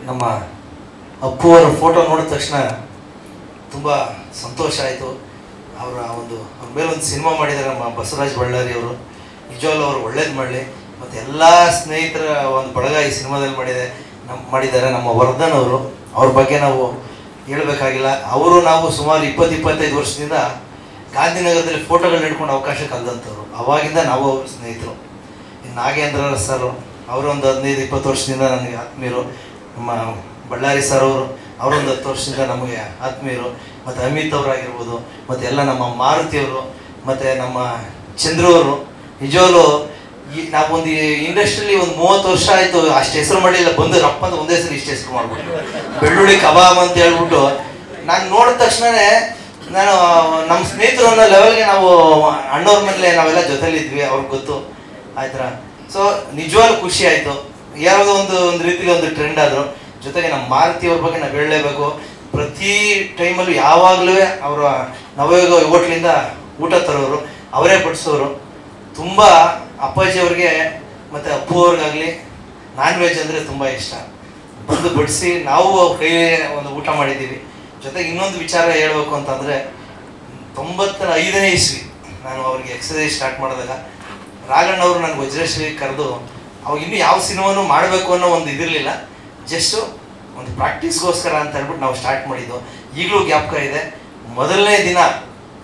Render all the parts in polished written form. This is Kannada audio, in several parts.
ನಮ್ಮ ಅಪ್ಪು ಅವರ ಫೋಟೋ ನೋಡಿದ ತಕ್ಷಣ ತುಂಬ ಸಂತೋಷ ಆಯಿತು. ಅವ್ರ ಮೇಲೊಂದು ಸಿನಿಮಾ ಮಾಡಿದ್ದಾರೆ ನಮ್ಮ ಬಸವರಾಜ್ ಬಳ್ಳಾರಿ ಅವರು. ನಿಜವಾಗ್ಲೂ ಅವರು ಒಳ್ಳೇದು ಮಾಡಲಿ. ಮತ್ತು ಎಲ್ಲ ಸ್ನೇಹಿತರ ಒಂದು ಬಳಗ ಈ ಸಿನಿಮಾದಲ್ಲಿ ಮಾಡಿದ್ದಾರೆ. ನಮ್ಮ ವರ್ಧನ್ ಅವರು, ಅವ್ರ ಬಗ್ಗೆ ನಾವು ಹೇಳಬೇಕಾಗಿಲ್ಲ. ನಾವು ಸುಮಾರು 20-25 ವರ್ಷದಿಂದ ಗಾಂಧಿನಗರದಲ್ಲಿ ಫೋಟೋಗಳು ಹಿಡ್ಕೊಂಡು ಅವಕಾಶ ಕಲ್ದಂಥವ್ರು. ಅವಾಗಿಂದ ನಾವು ಅವ್ರ ಸ್ನೇಹಿತರು. ನಾಗೇಂದ್ರ ಸರ್ ಅವರು ಒಂದು 15-20 ವರ್ಷದಿಂದ ನನಗೆ ಆತ್ಮೀಯರು. ನಮ್ಮ ಬಳ್ಳಾರಿ ಸರ್ ಅವರೊಂದು 10 ವರ್ಷದಿಂದ ನಮಗೆ ಆತ್ಮೀಯರು. ಮತ್ತು ಅಮಿತ್ ಅವರಾಗಿರ್ಬೋದು, ಮತ್ತು ಎಲ್ಲ ನಮ್ಮ ಮಾರುತಿಯವರು, ಮತ್ತು ನಮ್ಮ ಚಂದ್ರು ಅವರು. ನಿಜವಾಗ್ಲೂ ನಾವೊಂದು ಇಂಡಸ್ಟ್ರಿಯಲ್ಲಿ ಒಂದು 30 ವರ್ಷ ಆಯಿತು, ಅಷ್ಟು ಹೆಸರು ಮಾಡಲಿಲ್ಲ. ಬಂದು ರಪ್ಪ ಅಂತ ಒಂದೇ ಸಲ ಇಷ್ಟು ಹೆಸರು ಮಾಡ್ಬಿಟ್ಟು ಬೆಳ್ಳುಳ್ಳಿ ಕಬಾಬ್ ಅಂತ ಹೇಳ್ಬಿಟ್ಟು ನಾನು ನೋಡಿದ ತಕ್ಷಣವೇ ನಾನು ನಮ್ಮ ಸ್ನೇಹಿತರು ಅನ್ನೋ ಲೆವೆಲ್ಗೆ ನಾವು ಅಣ್ಣವ್ರ ಮೇಲೆ ನಾವೆಲ್ಲ ಜೊತೆಲಿದ್ವಿ, ಅವ್ರಿಗೆ ಗೊತ್ತು ಆಯ್ತರ. ಸೊ ನಿಜವಾಗ್ಲೂ ಖುಷಿ ಆಯಿತು. ಯಾವುದೋ ಒಂದು ರೀತಿಲಿ ಒಂದು ಟ್ರೆಂಡ್ ಆದರು. ಜೊತೆಗೆ ನಮ್ಮ ಮಾರುತಿಯವ್ರ ಬಗ್ಗೆ ನಾವು ಹೇಳಲೇಬೇಕು. ಪ್ರತಿ ಟೈಮಲ್ಲೂ ಯಾವಾಗಲೂ ಅವರ ನವಯೋಗ ಹೋಟ್ಲಿಂದ ಊಟ ತರೋರು, ಅವರೇ ಬಡಿಸೋರು. ತುಂಬ ಅಪ್ಪಾಜಿಯವ್ರಿಗೆ ಮತ್ತು ಅಪ್ಪು ಅವ್ರಿಗಾಗಲಿ ನಾನ್ ವೆಜ್ ಅಂದರೆ ತುಂಬ ಇಷ್ಟ. ಬಂದು ಬಡಿಸಿ ನಾವು ಕೈ ಒಂದು ಊಟ ಮಾಡಿದ್ದೀವಿ. ಜೊತೆಗೆ ಇನ್ನೊಂದು ವಿಚಾರ ಹೇಳಬೇಕು ಅಂತಂದರೆ 95ನೇ ಇಸ್ವಿ ನಾನು ಅವ್ರಿಗೆ ಎಕ್ಸಸೈಸ್ ಸ್ಟಾರ್ಟ್ ಮಾಡಿದಾಗ ರಾಘಣ್ಣವರು ನನಗೆ ವಜ್ರೇಶ್ವರಿ ಕರೆದು, ಅವಾಗ ಇನ್ನೂ ಯಾವ ಸಿನಿಮಾನು ಮಾಡಬೇಕು ಅನ್ನೋ ಒಂದು ಇದಿರಲಿಲ್ಲ, ಜಸ್ಟು ಒಂದು ಪ್ರಾಕ್ಟೀಸ್ಗೋಸ್ಕರ ಅಂತ ಹೇಳ್ಬಿಟ್ಟು ನಾವು ಸ್ಟಾರ್ಟ್ ಮಾಡಿದ್ದು. ಈಗಲೂ ಜ್ಞಾಪಕ ಇದೆ. ಮೊದಲನೇ ದಿನ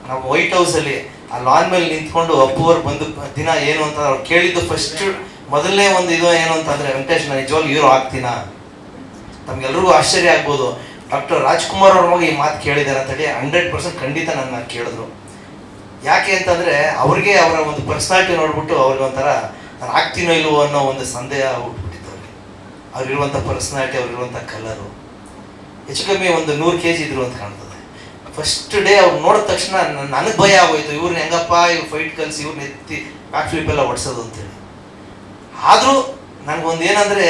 ನಾವು ವೈಟ್ ಹೌಸಲ್ಲಿ ಆ ಲಾನ್ ಮೇಲೆ ನಿಂತ್ಕೊಂಡು ಅಪ್ಪು ಅವ್ರು ಬಂದು ದಿನ ಏನು ಅಂತ ಅವ್ರು ಕೇಳಿದ್ದು ಫಸ್ಟ್ ಮೊದಲನೇ ಒಂದು ಇದು ಏನು ಅಂತಂದರೆ, ವೆಂಕಟೇಶ್ ನಾನು ನಿಜವಾಗ್ಲೂ ಹೀರೋ ಆಗ್ತೀನಾ? ತಮ್ಗೆಲ್ರಿಗೂ ಆಶ್ಚರ್ಯ ಆಗ್ಬೋದು. ಡಾಕ್ಟರ್ ರಾಜ್ಕುಮಾರ್ ಅವ್ರ ಮಗ ಈ ಮಾತು ಕೇಳಿದ್ದಾರೆ ಅಂತೇಳಿ 100% ಖಂಡಿತ ನನ್ನ ಕೇಳಿದ್ರು. ಯಾಕೆ ಅಂತಂದರೆ ಅವ್ರಿಗೆ ಅವರ ಒಂದು ಪರ್ಸ್ನಾಲಿಟಿ ನೋಡ್ಬಿಟ್ಟು ಅವ್ರಿಗೆ ಒಂಥರ ನಾನು ಆಗ್ತೀನೋ ಇಲ್ವೋ ಅನ್ನೋ ಒಂದು ಸಂದೇಹ ಹುಟ್ಬಿಟ್ಟಿತ್ತು ಅವ್ರಿಗೆ. ಅವ್ರಿರುವಂಥ ಪರ್ಸ್ನಾಲಿಟಿ, ಅವ್ರಿರುವಂಥ ಕಲರು. ಹೆಚ್ಚು ಕಮ್ಮಿ ಒಂದು 100 kg ಇದ್ರು ಅಂತ ಕಾಣ್ತದೆ. ಫಸ್ಟ್ ಡೇ ಅವ್ರು ನೋಡಿದ ತಕ್ಷಣ ನನಗೆ ಭಯ ಆಗೋಯ್ತು. ಇವ್ರನ್ನ ಹೆಂಗಪ್ಪ ಇವ್ರು ಫೈಟ್ ಕಲಿಸಿ ಇವ್ರನ್ನ ಎತ್ತಿ ಬ್ಯಾಕ್ ಫ್ಲಿಪ್ ಎಲ್ಲ ಹೊಡ್ಸೋದು ಅಂತೇಳಿ. ಆದರೂ ನನಗೊಂದು ಏನಂದರೆ,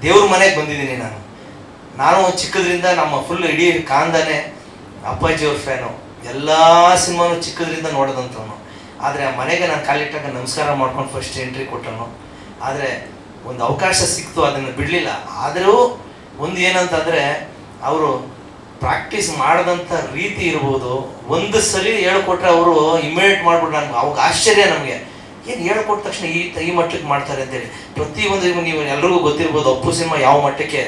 ದೇವ್ರ ಮನೆಗೆ ಬಂದಿದ್ದೀನಿ ನಾನು ಚಿಕ್ಕದ್ರಿಂದ ನಮ್ಮ ಫುಲ್ ಇಡೀ ಕಾಂದಾನೆ ಅಪ್ಪಾಜಿಯವ್ರ ಫ್ಯಾನು. ಎಲ್ಲ ಸಿನಿಮಾನು ಚಿಕ್ಕದ್ರಿಂದ ನೋಡೋದಂಥವನು. ಆದರೆ ಆ ಮನೆಗೆ ನಾನು ಕಾಲಿಟ್ಟಾಗ ನಮಸ್ಕಾರ ಮಾಡ್ಕೊಂಡು ಫಸ್ಟ್ ಎಂಟ್ರಿ ಕೊಟ್ಟನು. ಆದರೆ ಒಂದು ಅವಕಾಶ ಸಿಕ್ತು, ಅದನ್ನು ಬಿಡಲಿಲ್ಲ. ಆದರೂ ಒಂದು ಏನಂತಂದರೆ, ಅವರು ಪ್ರಾಕ್ಟೀಸ್ ಮಾಡಿದಂಥ ರೀತಿ ಇರ್ಬೋದು. ಒಂದು ಸಲ ಹೇಳ್ಕೊಟ್ರೆ ಅವರು ಇಮಿಡಿಯೇಟ್ ಮಾಡ್ಬಿಟ್ಟು ನನಗೆ ಅವಾಗ ಆಶ್ಚರ್ಯ. ನಮಗೆ ಏನು ಹೇಳ್ಕೊಟ್ಟ ತಕ್ಷಣ ಈ ಮಟ್ಟಕ್ಕೆ ಮಾಡ್ತಾರೆ ಅಂತೇಳಿ. ಪ್ರತಿಯೊಂದು ನೀವು ಎಲ್ರಿಗೂ ಗೊತ್ತಿರ್ಬೋದು ಅಪ್ಪು ಸಿನಿಮಾ ಯಾವ ಮಟ್ಟಕ್ಕೆ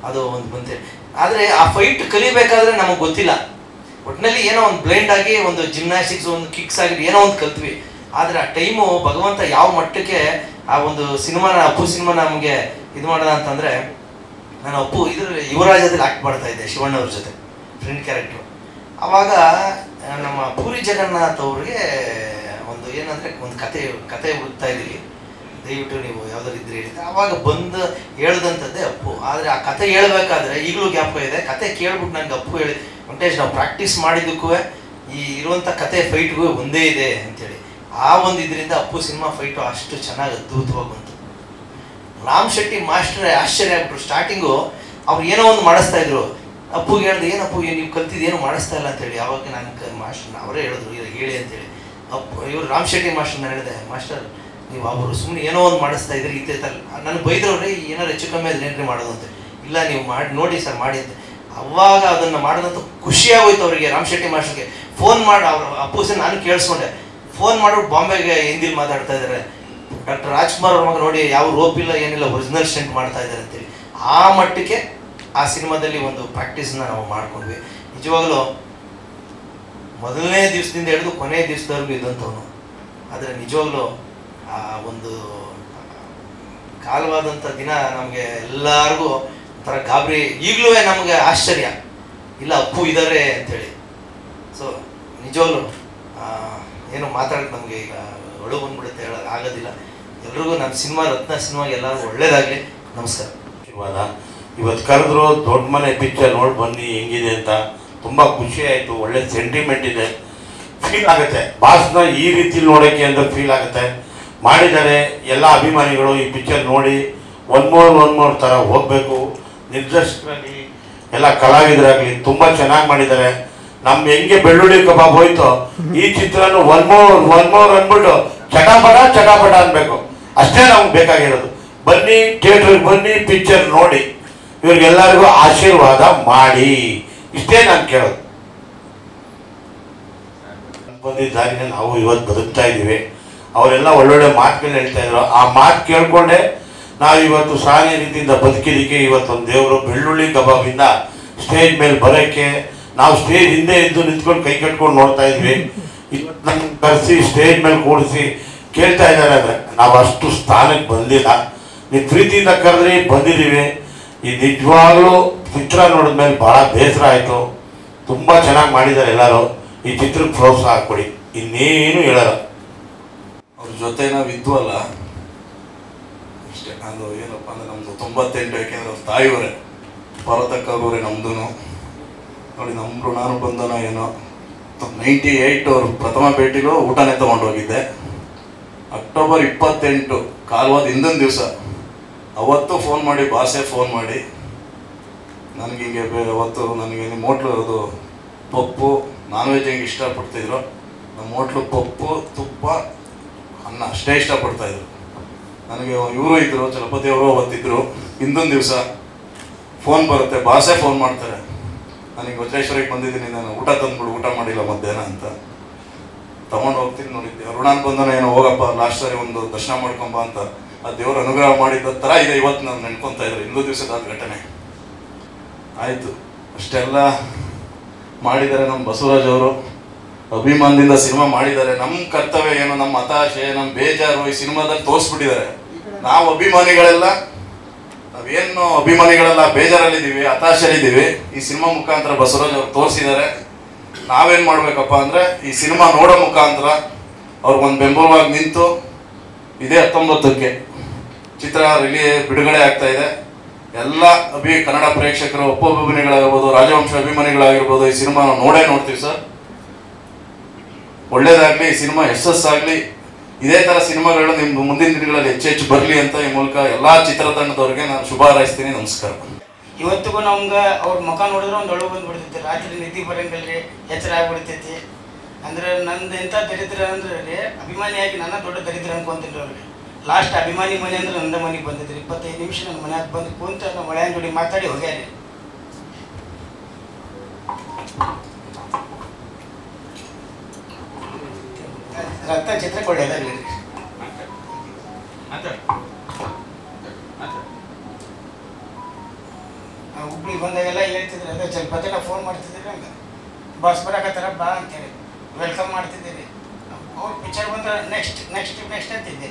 ಅದು ಒಂದು ಬಂತೇಳಿ. ಆದರೆ ಆ ಫೈಟ್ ಕಲಿಬೇಕಾದ್ರೆ ನಮಗೆ ಗೊತ್ತಿಲ್ಲ. ಒಟ್ಟಿನಲ್ಲಿ ಏನೋ ಒಂದು ಬ್ಲೈಂಡ್ ಆಗಿ ಒಂದು ಜಿಮ್ನಾಸ್ಟಿಕ್ಸ್, ಒಂದು ಕಿಕ್ಸ್ ಆಗಿ ಏನೋ ಒಂದು ಕಲ್ತ್ವಿ. ಆದರೆ ಆ ಟೈಮು ಭಗವಂತ ಯಾವ ಮಟ್ಟಕ್ಕೆ ಆ ಒಂದು ಸಿನಿಮಾನ ಅಪ್ಪು ಸಿನಿಮಾ ನಮಗೆ ಇದು ಮಾಡೋದ ಅಂತಂದರೆ, ನಾನು ಅಪ್ಪು ಇದರಲ್ಲಿ ಯುವರಾಜದಲ್ಲಿ ಆ್ಯಕ್ಟ್ ಮಾಡ್ತಾ ಇದ್ದೆ ಶಿವಣ್ಣವ್ರ ಜೊತೆ, ಫ್ರೆಂಡ್ ಕ್ಯಾರೆಕ್ಟ್ರು. ಆವಾಗ ನಮ್ಮ ಪೂರಿ ಜಗನ್ನಾಥ್ ಅವ್ರಿಗೆ ಒಂದು ಏನಂದರೆ ಒಂದು ಕತೆ ಹುಡುಕ್ತಾ ಇದ್ದೀವಿ, ದಯವಿಟ್ಟು ನೀವು ಯಾವ್ದಾರು ಇದ್ರೆ ಹೇಳಿ. ಆವಾಗ ಬಂದು ಹೇಳ್ದಂಥದ್ದೇ ಅಪ್ಪು. ಆದರೆ ಆ ಕತೆ ಹೇಳ್ಬೇಕಾದ್ರೆ ಈಗಲೂ ಜ್ಞಾಪಕ ಇದೆ. ಕತೆ ಕೇಳ್ಬಿಟ್ಟು ನನಗೆ ಅಪ್ಪು ಹೇಳಿ, ವೆಂಕಟೇಶ್ ನಾವು ಪ್ರಾಕ್ಟೀಸ್ ಮಾಡಿದ್ದಕ್ಕೂ ಈ ಇರುವಂಥ ಕತೆ ಫೈಟ್ಗೂ ಒಂದೇ ಇದೆ ಅಂತೇಳಿ. ಆ ಒಂದು ಇದರಿಂದ ಅಪ್ಪು ಸಿನಿಮಾ ಫೈಟು ಅಷ್ಟು ಚೆನ್ನಾಗಿ ಅದ್ಭುತವಾಗಿ ಬಂತು. ರಾಮ್ ಶೆಟ್ಟಿ ಮಾಸ್ಟರ್ ಆಶ್ಚರ್ಯ ಆಗ್ಬಿಟ್ರು. ಸ್ಟಾರ್ಟಿಂಗು ಅವ್ರು ಏನೋ ಒಂದು ಮಾಡಿಸ್ತಾ ಇದ್ರು. ಅಪ್ಪುಗೆ ಹೇಳಿದೆ, ಏನಪ್ಪು ನೀವು ಕಲ್ತಿದ್ದು ಏನು ಮಾಡಿಸ್ತಾ ಇಲ್ಲ ಅಂತೇಳಿ. ಆವಾಗ ನಾನು ಮಾಸ್ಟರ್ ಅವರೇ ಹೇಳಿದ್ರು ಹೇಳಿ ಅಂತೇಳಿ. ಇವರು ರಾಮ್ ಶೆಟ್ಟಿ ಮಾಸ್ಟರ್ ನಾನು ಹೇಳಿದೆ, ಮಾಸ್ಟರ್ ನೀವು ಅವರು ಸುಮ್ಮನೆ ಏನೋ ಒಂದು ಮಾಡಿಸ್ತಾ ಇದ್ರಿ ಇತ್ತಲ್ಲ. ನನಗೆ ಬೈದ್ರವ್ರೆ, ಏನಾರು ಹೆಚ್ಚು ಕಮ್ಮಿ ಅದ್ರ ಏನ್ರಿ ಮಾಡೋದು ಅಂತ. ಇಲ್ಲ ನೀವು ಮಾಡಿ ನೋಡಿ ಸರ್ ಮಾಡಿ ಅಂತ. ಅವಾಗ ಅದನ್ನು ಮಾಡೋದಂತ ಖುಷಿಯಾಗೋಯ್ತು ಅವರಿಗೆ. ರಾಮ್ ಶೆಟ್ಟಿ ಮಾಸ್ಟರ್ಗೆ ಫೋನ್ ಮಾಡಿ ಅವರು ಅಪ್ಪು ಸರ್ ನಾನು ಕೇಳಿಸ್ಕೊಂಡೆ. ಫೋನ್ ಮಾಡಿಬಿಟ್ಟು ಬಾಂಬೆಗೆ ಹಿಂದಿಲಿ ಮಾತಾಡ್ತಾ ಇದ್ದಾರೆ, ಡಾಕ್ಟರ್ ರಾಜ್ಕುಮಾರ್ ಅವ್ರ ಮಗ ನೋಡಿ ಯಾವ ರೋಪ್ ಇಲ್ಲ ಏನಿಲ್ಲ ಒರಿಜಿನಲ್ ಸ್ಟಂಟ್ ಮಾಡ್ತಾ ಇದ್ದಾರೆ ಅಂತೇಳಿ. ಆ ಮಟ್ಟಕ್ಕೆ ಆ ಸಿನಿಮಾದಲ್ಲಿ ಒಂದು ಪ್ರಾಕ್ಟೀಸ್ನ ನಾವು ಮಾಡ್ಕೊಂಡ್ವಿ. ನಿಜವಾಗಲೂ ಮೊದಲನೇ ದಿವಸದಿಂದ ಹಿಡಿದು ಕೊನೆಯ ದಿವಸದವರೆಗೂ ಇದ್ದಂಥವನು. ಆದರೆ ನಿಜವಾಗ್ಲೂ ಆ ಒಂದು ಕಾಲವಾದಂಥ ದಿನ ನಮಗೆ ಎಲ್ಲರಿಗೂ ಒಂಥರ ಗಾಬರಿ. ಈಗಲೂ ನಮಗೆ ಆಶ್ಚರ್ಯ, ಇಲ್ಲ ಅಪ್ಪು ಇದ್ದಾರೆ ಅಂಥೇಳಿ. ಸೊ ನಿಜವಾಗ್ಲೂ ಏನು ಮಾತಾಡೋಕ್ಕೆ ನಮಗೆ ಈಗ ಒಳು ಬಂದ್ಬಿಡುತ್ತೆ, ಹೇಳೋದು ಆಗೋದಿಲ್ಲ. ಎಲ್ರಿಗೂ ನಮ್ಮ ಸಿನಿಮಾ ರತ್ನ ಸಿನಿಮಾಗೆ ಎಲ್ಲರಿಗೂ ಒಳ್ಳೇದಾಗಲಿ. ನಮಸ್ಕಾರ. ಇವತ್ತು ಕರೆದ್ರು ದೊಡ್ಡ ಮನೆ ಪಿಕ್ಚರ್ ನೋಡಿ ಬನ್ನಿ ಹೆಂಗಿದೆ ಅಂತ. ತುಂಬ ಖುಷಿ ಆಯಿತು. ಒಳ್ಳೆ ಸೆಂಟಿಮೆಂಟ್ ಇದೆ, ಫೀಲ್ ಆಗುತ್ತೆ. ಬಾಸ್ನ ಈ ರೀತಿ ನೋಡೋಕ್ಕೆ ಅಂತ ಫೀಲ್ ಆಗುತ್ತೆ. ಮಾಡಿದ್ದಾರೆ ಎಲ್ಲ ಅಭಿಮಾನಿಗಳು ಈ ಪಿಕ್ಚರ್ ನೋಡಿ ಒನ್ ಮೋರ್ ಥರ ಹೋಗಬೇಕು. ನಿರ್ದೇಶಕರಾಗಲಿ ಎಲ್ಲ ಕಲಾವಿದರಾಗಲಿ ತುಂಬ ಚೆನ್ನಾಗಿ ಮಾಡಿದ್ದಾರೆ. ನಮ್ಮ ಹೆಂಗೆ ಬೆಳ್ಳುಳ್ಳಿ ಕಬಾಬ್ ಹೋಯ್ತು, ಈ ಚಿತ್ರನೂ ಒನ್ ಮೋರ್ ಅಂದ್ಬಿಟ್ಟು ಚಟಾಪಟ ಅನ್ಬೇಕು. ಅಷ್ಟೇ ನಮ್ಗೆ ಬೇಕಾಗಿರೋದು. ಬನ್ನಿ ಥಿಯೇಟ್ರಿಗೆ ಬನ್ನಿ, ಪಿಕ್ಚರ್ ನೋಡಿ. ಇವ್ರಿಗೆಲ್ಲರಿಗೂ ಆಶೀರ್ವಾದ ಮಾಡಿ, ಇಷ್ಟೇ ನಾನು ಕೇಳೋದು. ಬಂದಿದ್ದ ದಾರಿನ ನಾವು ಇವತ್ತು ಬದುಕ್ತಾ ಇದ್ದೀವಿ. ಅವರೆಲ್ಲ ಒಳ್ಳೊಳ್ಳೆ ಮಾತುಗಳನ್ನ ಹೇಳ್ತಾ ಇದ್ರು. ಆ ಮಾತು ಕೇಳ್ಕೊಂಡೆ ನಾವು ಇವತ್ತು ಸಾನೇ ರೀತಿಯಿಂದ ಬದುಕಿದ್ದಕ್ಕೆ ಇವತ್ತೊಂದು ದೇವರು ಬೆಳ್ಳುಳ್ಳಿ ಕಬಾಬಿಂದ ಸ್ಟೇಜ್ ಮೇಲೆ ಬರೋಕ್ಕೆ ನಾವು ಸ್ಟೇಜ್ ಹಿಂದೆ ಇದ್ದು ನಿಂತ್ಕೊಂಡು ಕೈ ಕಟ್ಕೊಂಡು ನೋಡ್ತಾ ಇದ್ವಿ. ಇವತ್ತು ನಮ್ಗೆ ಕರೆಸಿ ಸ್ಟೇಜ್ ಮೇಲೆ ಕೂಡಿಸಿ ಕೇಳ್ತಾ ಇದ್ದಾರೆ ಅಂದರೆ ನಾವು ಅಷ್ಟು ಸ್ಥಾನಕ್ಕೆ ಬಂದಿಲ್ಲ. ನೀವು ಪ್ರೀತಿಯಿಂದ ಕರೆದ್ರಿ, ಬಂದಿದ್ದೀವಿ. ಈ ನಿಜವಾಗ್ಲೂ ಚಿತ್ರ ನೋಡಿದ್ಮೇಲೆ ಭಾಳ ಬೇಸರ ಆಯಿತು. ತುಂಬ ಚೆನ್ನಾಗಿ ಮಾಡಿದ್ದಾರೆ ಎಲ್ಲರೂ. ಈ ಚಿತ್ರಕ್ಕೆ ಪ್ರೋತ್ಸಾಹ ಕೊಡಿ, ಇನ್ನೇನು ಹೇಳಲ್ಲ. ಅವ್ರ ಜೊತೆ ನಾವು ಇದ್ವಲ್ಲ ಅಷ್ಟೇ. ಅದು ಏನಪ್ಪ ಅಂದರೆ ನಮ್ಮದು 98, ಯಾಕೆಂದರೆ ಅವ್ರ ತಾಯಿಯವರೇ ಪರ್ವತಕ್ಕವರೇ ನಮ್ಮದು ನೋಡಿ. ನಮ್ಮ ಋಣಾನು ಬಂಧನ ಏನೋ 98 ಅವ್ರ ಪ್ರಥಮ ಭೇಟಿಗೂ ಊಟನೇ ತೊಗೊಂಡೋಗಿದ್ದೆ. ಅಕ್ಟೋಬರ್ 28 ಕಾಲ್ವಾದ ಹಿಂದಿನ ದಿವಸ ಅವತ್ತು ಫೋನ್ ಮಾಡಿ, ಬಾಸೆ ಫೋನ್ ಮಾಡಿ ನನಗೆ ಹಿಂಗೆ ಅವತ್ತು ನನಗೆ ನಿಮ್ಮ ಹೋಟ್ಲು ಅದು ಪಪ್ಪು ನಾನ್ ವೆಜ್ ಹೆಂಗೆ ಇಷ್ಟಪಡ್ತಿದ್ರು, ನಮ್ಮ ಹೋಟ್ಲು ಪಪ್ಪು ತುಪ್ಪ ಅನ್ನ ಅಷ್ಟೇ ಇಷ್ಟಪಡ್ತಾಯಿದ್ರು. ನನಗೆ ಇವರು ಇದ್ದರು, ಚಲಪತಿ ಅವರು ಅವತ್ತಿದ್ದರು. ಹಿಂದಿನ ದಿವಸ ಫೋನ್ ಬರುತ್ತೆ, ಬಾಸೆ ಫೋನ್ ಮಾಡ್ತಾರೆ, ನನಗೆ ವಜ್ರೇಶ್ವರಿಗೆ ಬಂದಿದ್ದೀನಿ, ನಾನು ಊಟ ತಂದ್ಬಿಡು, ಊಟ ಮಾಡಿಲ್ಲ ಮಧ್ಯಾಹ್ನ ಅಂತ. ತೊಗೊಂಡು ಹೋಗ್ತೀನಿ ನೋಡಿದ್ದೆ. ಋಣಾನ್ ಬಂಧನ ಏನೋ ಹೋಗಪ್ಪ ಲಾಸ್ಟ್ ಸಾರಿ ಒಂದು ದರ್ಶನ ಮಾಡ್ಕೊಂಬ ಅಂತ ಆ ದೇವ್ರ ಅನುಗ್ರಹ ಮಾಡಿದ ಥರ ಇದೆ. ಇವತ್ತು ನಾನು ನೆನ್ಕೊತಾ ಇದ್ರು ಹಿಂದೂ ದಿವಸದ ಘಟನೆ ಆಯಿತು. ಅಷ್ಟೆಲ್ಲ ಮಾಡಿದ್ದಾರೆ ನಮ್ಮ ಬಸವರಾಜ್ ಅವರು, ಅಭಿಮಾನದಿಂದ ಸಿನಿಮಾ ಮಾಡಿದ್ದಾರೆ. ನಮ್ಮ ಕರ್ತವ್ಯ ಏನು, ನಮ್ಮ ಹತಾಶೆ, ನಮ್ಮ ಬೇಜಾರು ಈ ಸಿನಿಮಾದಲ್ಲಿ ತೋರಿಸ್ಬಿಟ್ಟಿದ್ದಾರೆ. ನಾವು ಅಭಿಮಾನಿಗಳೆಲ್ಲ ನಾವೇನು ಅಭಿಮಾನಿಗಳೆಲ್ಲ ಬೇಜಾರಲ್ಲಿದ್ದೀವಿ, ಹತಾಶೆಯಲ್ಲಿದ್ದೀವಿ. ಈ ಸಿನಿಮಾ ಮುಖಾಂತರ ಬಸವರಾಜ್ ಅವರು ತೋರಿಸಿದ್ದಾರೆ. ನಾವೇನು ಮಾಡಬೇಕಪ್ಪ ಅಂದರೆ ಈ ಸಿನಿಮಾ ನೋಡೋ ಮುಖಾಂತರ ಅವ್ರಿಗೊಂದು ಬೆಂಬಲವಾಗಿ ನಿಂತು ಇದೇ 19ಕ್ಕೆ ಚಿತ್ರ ಬಿಡುಗಡೆ ಆಗ್ತಾ ಇದೆ. ಎಲ್ಲ ಕನ್ನಡ ಪ್ರೇಕ್ಷಕರು, ಅಭಿಮಾನಿಗಳಾಗಿರ್ಬೋದು, ರಾಜವಂಶ ಅಭಿಮಾನಿಗಳಾಗಿರ್ಬೋದು, ಈ ಸಿನಿಮಾ ನಾವು ನೋಡೇ ನೋಡ್ತೀವಿ ಸರ್. ಒಳ್ಳೇದಾಗಲಿ, ಈ ಸಿನಿಮಾ ಯಶಸ್ಸಾಗಲಿ. ಇದೇ ಥರ ಸಿನಿಮಾಗಳು ನಿಮ್ಮ ಮುಂದಿನ ದಿನಗಳಲ್ಲಿ ಹೆಚ್ಚು ಬರಲಿ ಅಂತ ಈ ಮೂಲಕ ಎಲ್ಲ ಚಿತ್ರತಂಡದವ್ರಿಗೆ ನಾನು ಶುಭ ಹಾರೈಸ್ತೀನಿ. ನಮಸ್ಕಾರ. ಇವತ್ತಿಗೂ ನಮ್ಗೆ ಅವ್ರ ಮುಖ ನೋಡಿದ್ರೆ ಒಂದು ಅಳು ಬಂದುಬಿಡ್ತೈತಿ. ರಾತ್ರಿ ನಿದ್ದೆ ಬರಂಗಿಲ್ರಿ, ಎಚ್ಚರ ಆಗ್ಬಿಡ್ತೈತಿ. ಅಂದ್ರೆ ನಂದು ಎಂಥ ದರಿದ್ರ ಅಂದ್ರೆ ರೀ, ಅಭಿಮಾನಿಯಾಗಿ ನನ್ನ ದೊಡ್ಡ ದರಿದ್ರ ಅನ್ಕೊಂತೀನಿ ಅವ್ರಿಗೆ. ಲಾಸ್ಟ್ ಅಭಿಮಾನಿ ಮನೆ ಅಂದ್ರೆ ನನ್ನ ಮನೆಗೆ ಬಂದಿದ್ರಿ. 25 ನಿಮಿಷ ನನ್ನ ಮನ್ಯಾಗ ಬಂದು ಕುಂತ ನಮ್ಮ ಮಳೆಯನ್ ಜೋಡಿ ಮಾತಾಡಿ ಹೋಗ್ಯಾರಿ. ರಕ್ತ ಚಿತ್ರ ಒಳ್ಳೇದಾಗಲಿ ರೀ. ಹುಬ್ಳಿಗೆ ಬಂದಾಗೆಲ್ಲ ಹೇಳ್ತಿದ್ರಿ, ಅದೇ ಸ್ವಲ್ಪ ಜನ ಫೋನ್ ಮಾಡ್ತಿದ್ರಿ, ಹಂಗೆ ಬಸ್ ಬರಕತ್ತಾರ ಬಾ ಅಂತೇಳಿ ವೆಲ್ಕಮ್ ಮಾಡ್ತಿದ್ದೀರಿ. ಅವ್ರು ಪಿಕ್ಚರ್ ಬಂದ್ರೆ ನೆಕ್ಸ್ಟ್ ನೆಕ್ಸ್ಟ್ ನೆಕ್ಸ್ಟ್ ಅಂತಿದ್ದೆ.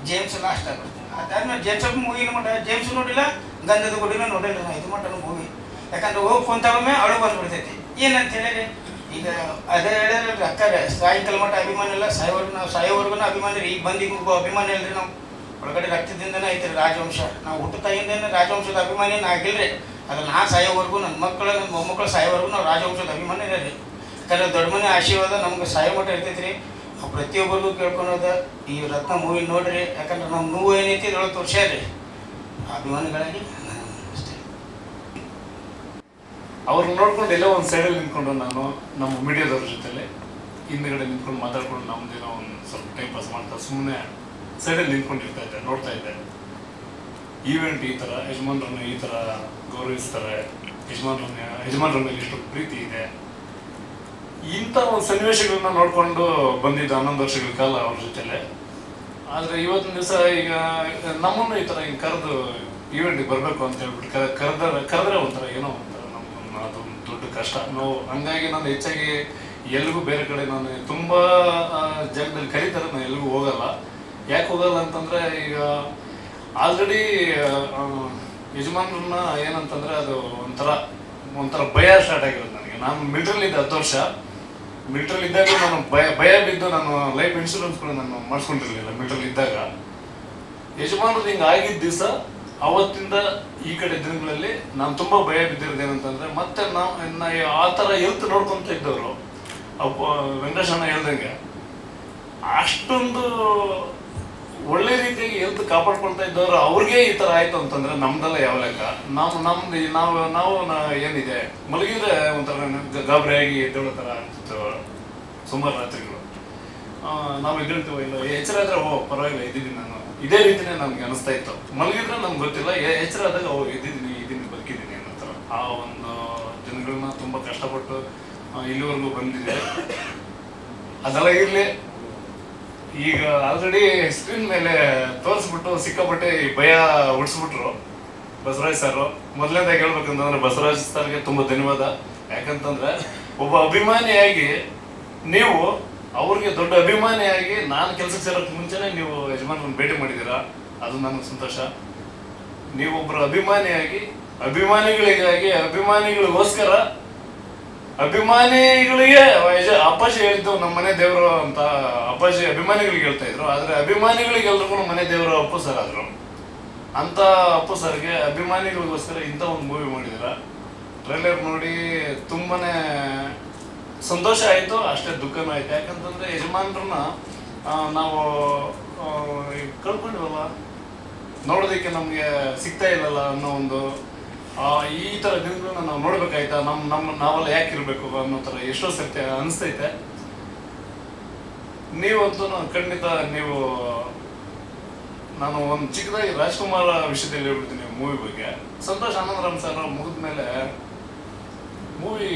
ಜೇಮ್ಸ್ ಲಾಸ್ಟ್ ಆಗ್ಬಿಡ್ತೀನಿ. ಅದಾದ್ಮೇಲೆ ಜೇಮ್ಸ್ ಮೂವಿ ಜೇಮ್ಸ್ ನೋಡಿಲ್ಲ, ಗಂಧದ ಗುಡಿನೂ ನೋಡಿಲ್ಲ ನಾ ಇದು ಮಟ್ಟನು ಮೂವಿ. ಯಾಕಂದ್ರೆ ಹೋಗಿ ಕುಂತಾಗೊಮ್ಮೆ ಅಳು ಬಂದ್ಬಿಡ್ತೈತಿ. ಏನಂತ ಹೇಳಿರಿ, ಈಗ ಅದೇ ಹೇಳಿದ್ರಲ್ರಿ ಅಕ್ಕಾರೆ, ಸಾಯಂಕಾಲ ಮಟ್ಟ ಅಭಿಮಾನಿ ಇಲ್ಲ, ಸಾಯೋವರೆಗೂ ಅಭಿಮಾನಿ ರೀ. ಈಗ ಬಂದಿಗೂ ಅಭಿಮಾನಿ ಅಲ್ರಿ, ನಾವು ಒಳಗಡೆ ರಕ್ತದಿಂದನೇ ಐತ್ರಿ ರಾಜವಂಶ. ನಾವು ಹುಟ್ಟು ತಾಯಿಯಿಂದನೇ ರಾಜವಂಶದ ಅಭಿಮಾನಿ ಆಗಿಲ್ರಿ. ಅದು ನಾ ಸಾಯೋವರೆಗೂ, ನನ್ನ ಮಕ್ಕಳು ನನ್ನ ಮೊಮ್ಮಕ್ಕಳು ಸಾಯೋವರೆಗೂ ನಾವು ರಾಜವಂಶದ ಅಭಿಮಾನಿ ಇರಲಿ. ಯಾಕಂದ್ರೆ ದೊಡ್ಡ ಮನೆ ಆಶೀರ್ವಾದ ನಮ್ಗೆ ಸಾಯೋ ಮಟ್ಟ ಇರ್ತೈತಿ ರೀ. ಪ್ರತಿಯೊಬ್ಬರಿಗೂ ಕೇಳ್ಕೊಳೋದು ಈ ರತ್ನ ಮೂವಿ ನೋಡ್ರಿ. ಯಾಕಂದ್ರೆ ನಮ್ಮ ನೋವು ಏನೈತಿ ಇದ್ರೊಳಗೆ ತೋರ್ಸ್ಯಾರ್ರಿ ಅಭಿಮಾನಿಗಳಾಗಿ. ಅಷ್ಟೇ. ಅವ್ರನ್ನ ನೋಡ್ಕೊಂಡು ಎಲ್ಲೋ ಒಂದು ಸೈಡಲ್ಲಿ ನಿಂತ್ಕೊಂಡು ನಾನು ನಮ್ಮ ಮೀಡಿಯಾದವ್ರ ಜೊತೆಲೆ ಹಿಂದ್ಗಡೆ ನಿಂತ್ಕೊಂಡು ಮಾತಾಡ್ಕೊಂಡು ನಮ್ದೇನೋ ಒಂದು ಸ್ವಲ್ಪ ಟೈಮ್ ಪಾಸ್ ಮಾಡ್ತಾ ಸುಮ್ಮನೆ ಸೈಡಲ್ಲಿ ನಿಂತ್ಕೊಂಡಿರ್ತಾ ಇದ್ದೆ, ನೋಡ್ತಾ ಇದ್ದೆ. ಈವೆಂಟ್ ಈ ಥರ ಯಜಮಾನ್ರನ್ನ ಈ ಥರ ಗೌರವಿಸ್ತಾರೆ, ಯಜಮಾನ್ರ ಮೇಲೆ ಇಷ್ಟು ಪ್ರೀತಿ ಇದೆ. ಇಂಥ ಒಂದು ಸನ್ನಿವೇಶಗಳನ್ನ ನೋಡ್ಕೊಂಡು ಬಂದಿದ್ದ 11 ವರ್ಷಗಳ ಕಾಲ ಅವ್ರ ಜೊತೆಲೆ. ಆದರೆ ಇವತ್ತಿನ ದಿವಸ ಈಗ ನಮ್ಮನ್ನು ಈ ಥರ ಹಿಂಗೆ ಕರೆದು ಈವೆಂಟಿಗೆ ಬರಬೇಕು ಅಂತ ಹೇಳ್ಬಿಟ್ಟು ಕರೆದ್ರೆ ಒಂಥರ ಏನೋ ಒಂಥರ ನಮ್ಮ ಅದೊಂದು ದೊಡ್ಡ ಕಷ್ಟ ನೋವು. ಹಂಗಾಗಿ ನಾನು ಹೆಚ್ಚಾಗಿ ಎಲ್ಲಿಗೂ ಬೇರೆ ಕಡೆ ನಾನು ತುಂಬ ಜಾಗದಲ್ಲಿ ಕರೀತಾರೆ, ನಾನು ಎಲ್ಲಿಗೂ ಹೋಗಲ್ಲ. ಯಾಕೆ ಹೋಗಲ್ಲ ಅಂತಂದರೆ ಈಗ ಆಲ್ರೆಡಿ ಯಜಮಾನ್ರನ್ನ ಏನಂತಂದರೆ ಅದು ಒಂಥರ ಭಯ ಸ್ಟಾರ್ಟ್ ಆಗಿರೋದು ನನಗೆ. ನಾನು ಮಿಲಿಟ್ರಿಲಿದ್ದೆ 10 ವರ್ಷ. ಮಿಲಿಟ್ರಿಲಿದ್ದಾಗ ನಾನು ಭಯ ಬಿದ್ದು ನಾನು ಲೈಫ್ ಇನ್ಶೂರೆನ್ಸ್ ಕೂಡ ನಾನು ಮಾಡಿಸ್ಕೊಂಡಿರಲಿಲ್ಲ ಮಿಲಿಟ್ರಿಲಿದ್ದಾಗ. ಯಜಮಾನ್ರದ್ದು ಹಿಂಗೆ ಆಗಿದ್ದ ದಿವಸ ಅವತ್ತಿಂದ ಈ ಕಡೆ ದಿನಗಳಲ್ಲಿ ನಾನು ತುಂಬ ಭಯ ಬಿದ್ದಿರೋದು ಏನಂತಂದರೆ, ಮತ್ತೆ ನಾವು ಆ ಥರ ಹೆಲ್ತ್ ನೋಡ್ಕೊತ ಇದ್ದವರು ವೆಂಕಟೇಶಣ್ಣ ಹೇಳ್ದಂಗೆ ಅಷ್ಟೊಂದು ಒಳ್ಳೆ ರೀತಿಯಾಗಿ ಹೆಲ್ತ್ ಕಾಪಾಡ್ಕೊಳ್ತಾ ಇದ್ದವರು ಅವ್ರಿಗೆ ಈ ಥರ ಆಯಿತು ಅಂತಂದರೆ ನಮ್ದೆಲ್ಲ ಯಾವ ಲೆಕ್ಕ. ನಾವು ಏನಿದೆ ಮಲಗಿದ್ರೆ ಒಂಥರ ಗಾಬರಿಯಾಗಿ ಎದ್ದೇಳೋ ಥರ ಅನ್ಸುತ್ತೆ ಸುಮಾರು ರಾತ್ರಿಗಳು. ನಾವು ಎದ್ದೇಳ್ತೀವೋ ಇಲ್ಲ, ಎಚ್ಚರ ಆದರೆ ಪರವಾಗಿಲ್ಲ ಇದ್ದಿದ್ದೀನಿ ನಾನು, ಇದೇ ರೀತಿಯೇ ನನಗೆ ಅನಿಸ್ತಾ ಇತ್ತು. ಮಲಗಿದ್ರೆ ನಮ್ಗೆ ಗೊತ್ತಿಲ್ಲ, ಎಚ್ಚರ ಆದಾಗ ಇದ್ದೀನಿ ಬದುಕಿದ್ದೀನಿ. ಆ ಒಂದು ಜನಗಳನ್ನ ತುಂಬ ಕಷ್ಟಪಟ್ಟು ಇಲ್ಲಿವರೆಗೂ ಬಂದಿದೆ. ಅದೆಲ್ಲ ಇರಲಿ, ಈಗ ಆಲ್ರೆಡಿ ಸ್ಕ್ರೀನ್ ಮೇಲೆ ತೋರಿಸ್ಬಿಟ್ಟು ಸಿಕ್ಕಾಪಟ್ಟೆ ಭಯ ಉಳಿಸ್ಬಿಟ್ರು ಬಸವರಾಜ್ ಸರ್. ಮೊದಲನೇದಾಗಿ ಹೇಳ್ಬೇಕಂತಂದ್ರೆ ಬಸವರಾಜ್ ಸರ್ಗೆ ತುಂಬ ಧನ್ಯವಾದ. ಯಾಕಂತಂದ್ರೆ ಒಬ್ಬ ಅಭಿಮಾನಿಯಾಗಿ ನೀವು ಅವ್ರಿಗೆ ದೊಡ್ಡ ಅಭಿಮಾನಿಯಾಗಿ ನಾನು ಕೆಲಸಕ್ಕೆ ಸೇರೋಕ್ಕೆ ಮುಂಚೆನೇ ನೀವು ಯಜಮಾನರನ್ನು ಭೇಟಿ ಮಾಡಿದ್ದೀರಾ, ಅದು ನನಗೆ ಸಂತೋಷ. ನೀವೊಬ್ಬರು ಅಭಿಮಾನಿಯಾಗಿ ಅಭಿಮಾನಿಗಳಿಗಾಗಿ ಅಭಿಮಾನಿಗಳಿಗೋಸ್ಕರ ಅಭಿಮಾನಿಗಳಿಗೆ ಅಪ್ಪಾಜಿ ಹೇಳಿದ್ದು ನಮ್ಮ ಮನೆ ದೇವರು ಅಂತ ಅಪ್ಪಾಜಿ ಅಭಿಮಾನಿಗಳಿಗೆ ಹೇಳ್ತಾ ಇದ್ರು. ಆದ್ರೆ ಅಭಿಮಾನಿಗಳಿಗೆಲ್ರಿಗೂ ಮನೆ ದೇವರು ಅಪ್ಪು ಸರ್ ಆದ್ರು. ಅಂತ ಅಪ್ಪು ಸರ್ಗೆ ಅಭಿಮಾನಿಗಳಿಗೋಸ್ಕರ ಇಂಥ ಒಂದು ಮೂವಿ ಮಾಡಿದಿರ. ಟ್ರೈಲರ್ ನೋಡಿ ತುಂಬಾನೇ ಸಂತೋಷ ಆಯ್ತು, ಅಷ್ಟೇ ದುಃಖನೂ ಆಯ್ತು. ಯಾಕಂತಂದ್ರೆ ಯಜಮಾನ್ರನ್ನ ನಾವು ಕಳ್ಕೊಂಡಿವಲ್ಲ, ನೋಡೋದಕ್ಕೆ ನಮ್ಗೆ ಸಿಗ್ತಾ ಇಲ್ಲಲ್ಲ ಅನ್ನೋ ಒಂದು ಈ ತರ ದಿನಗಳನ್ನ ನಾವು ನೋಡ್ಬೇಕಾಯ್ತಾ, ನಾವೆಲ್ಲ ಯಾಕೆ ಇರ್ಬೇಕು ಅನ್ನೋ ತರ ಎಷ್ಟೋ ಸರ್ತಿ ಅನಿಸ್ತೈತೆ. ನೀವಂತೂ ಖಂಡಿತ ನೀವು, ನಾನು ಒಂದು ಚಿಕ್ಕದಾಗಿ ರಾಜ್ಕುಮಾರ್ ವಿಷಯದಲ್ಲಿ ಹೇಳ್ಬಿಡ್ತೀನಿ ಮೂವಿ ಬಗ್ಗೆ. ಸಂತೋಷ್ ಆನಂದರಾಮ್ ಸರ್ ಮುಗಿದ ಮೇಲೆ ಮೂವಿ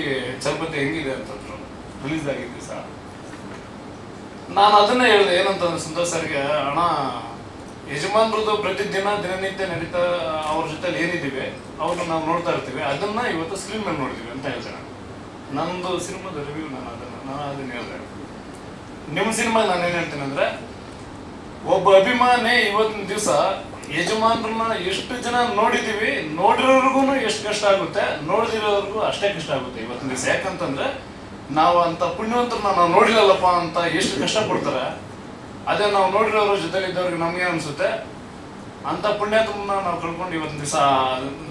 ಚಲಪತಿ ಹೆಂಗಿದೆ ಅಂತಂದ್ರು, ರಿಲೀಸ್ ಆಗಿದ್ದ ದಿವಸ. ನಾನು ಅದನ್ನೇ ಹೇಳಿದೆ, ಏನಂತಂದ್ರೆ ಸಂತೋಷ್ ಸರ್ಗೆ, ಅಣ್ಣ ಯಜಮಾನ್ರದ್ದು ಪ್ರತಿದಿನ ದಿನನಿತ್ಯ ನಡೀತಾ ಅವ್ರ ಜೊತೆಲಿ ಏನಿದ್ದೀವಿ ಅವ್ರನ್ನ ನಾವು ನೋಡ್ತಾ ಇರ್ತೀವಿ, ಅದನ್ನ ಇವತ್ತು ಸ್ಕ್ರೀನ್ ಮೇಲೆ ನೋಡ್ತೀವಿ ಅಂತ ಹೇಳ್ತೇನೆ. ನಂದು ಸಿನಿಮಾದ ರಿವ್ಯೂ ನಾನು ಅದನ್ನ ಹೇಳಿದೆ. ನಿಮ್ಮ ಸಿನಿಮಾ ನಾನು ಏನ್ ಹೇಳ್ತೀನಿ ಅಂದ್ರೆ, ಒಬ್ಬ ಅಭಿಮಾನಿ ಇವತ್ತಿನ ದಿವಸ ಯಜಮಾನ್ರನ್ನ ಎಷ್ಟು ಜನ ನೋಡಿದೀವಿ, ನೋಡಿರೋರ್ಗು ಎಷ್ಟು ಕಷ್ಟ ಆಗುತ್ತೆ, ನೋಡಿದಿರೋರ್ಗು ಅಷ್ಟೇ ಕಷ್ಟ ಆಗುತ್ತೆ ಇವತ್ತಿನ ದಿವಸ. ಯಾಕಂತಂದ್ರೆ ನಾವು ಅಂತ ಪುಣ್ಯವಂತರನ್ನ ನಾವು ನೋಡಿಲ್ಲಲ್ಲಪ್ಪ ಅಂತ ಎಷ್ಟು ಕಷ್ಟ ಪಡ್ತಾರೆ. ಅದೇ ನಾವು ನೋಡಿರೋರ ಜೊತೆಲಿ ಇದ್ದವ್ರಿಗೆ ನಮ್ಗೆ ಅನ್ಸುತ್ತೆ ಅಂತ ಪುಣ್ಯಾತ್ಮನ ನಾವು ಕಳ್ಕೊಂಡು ಇವತ್ತಿನ ದಿವಸ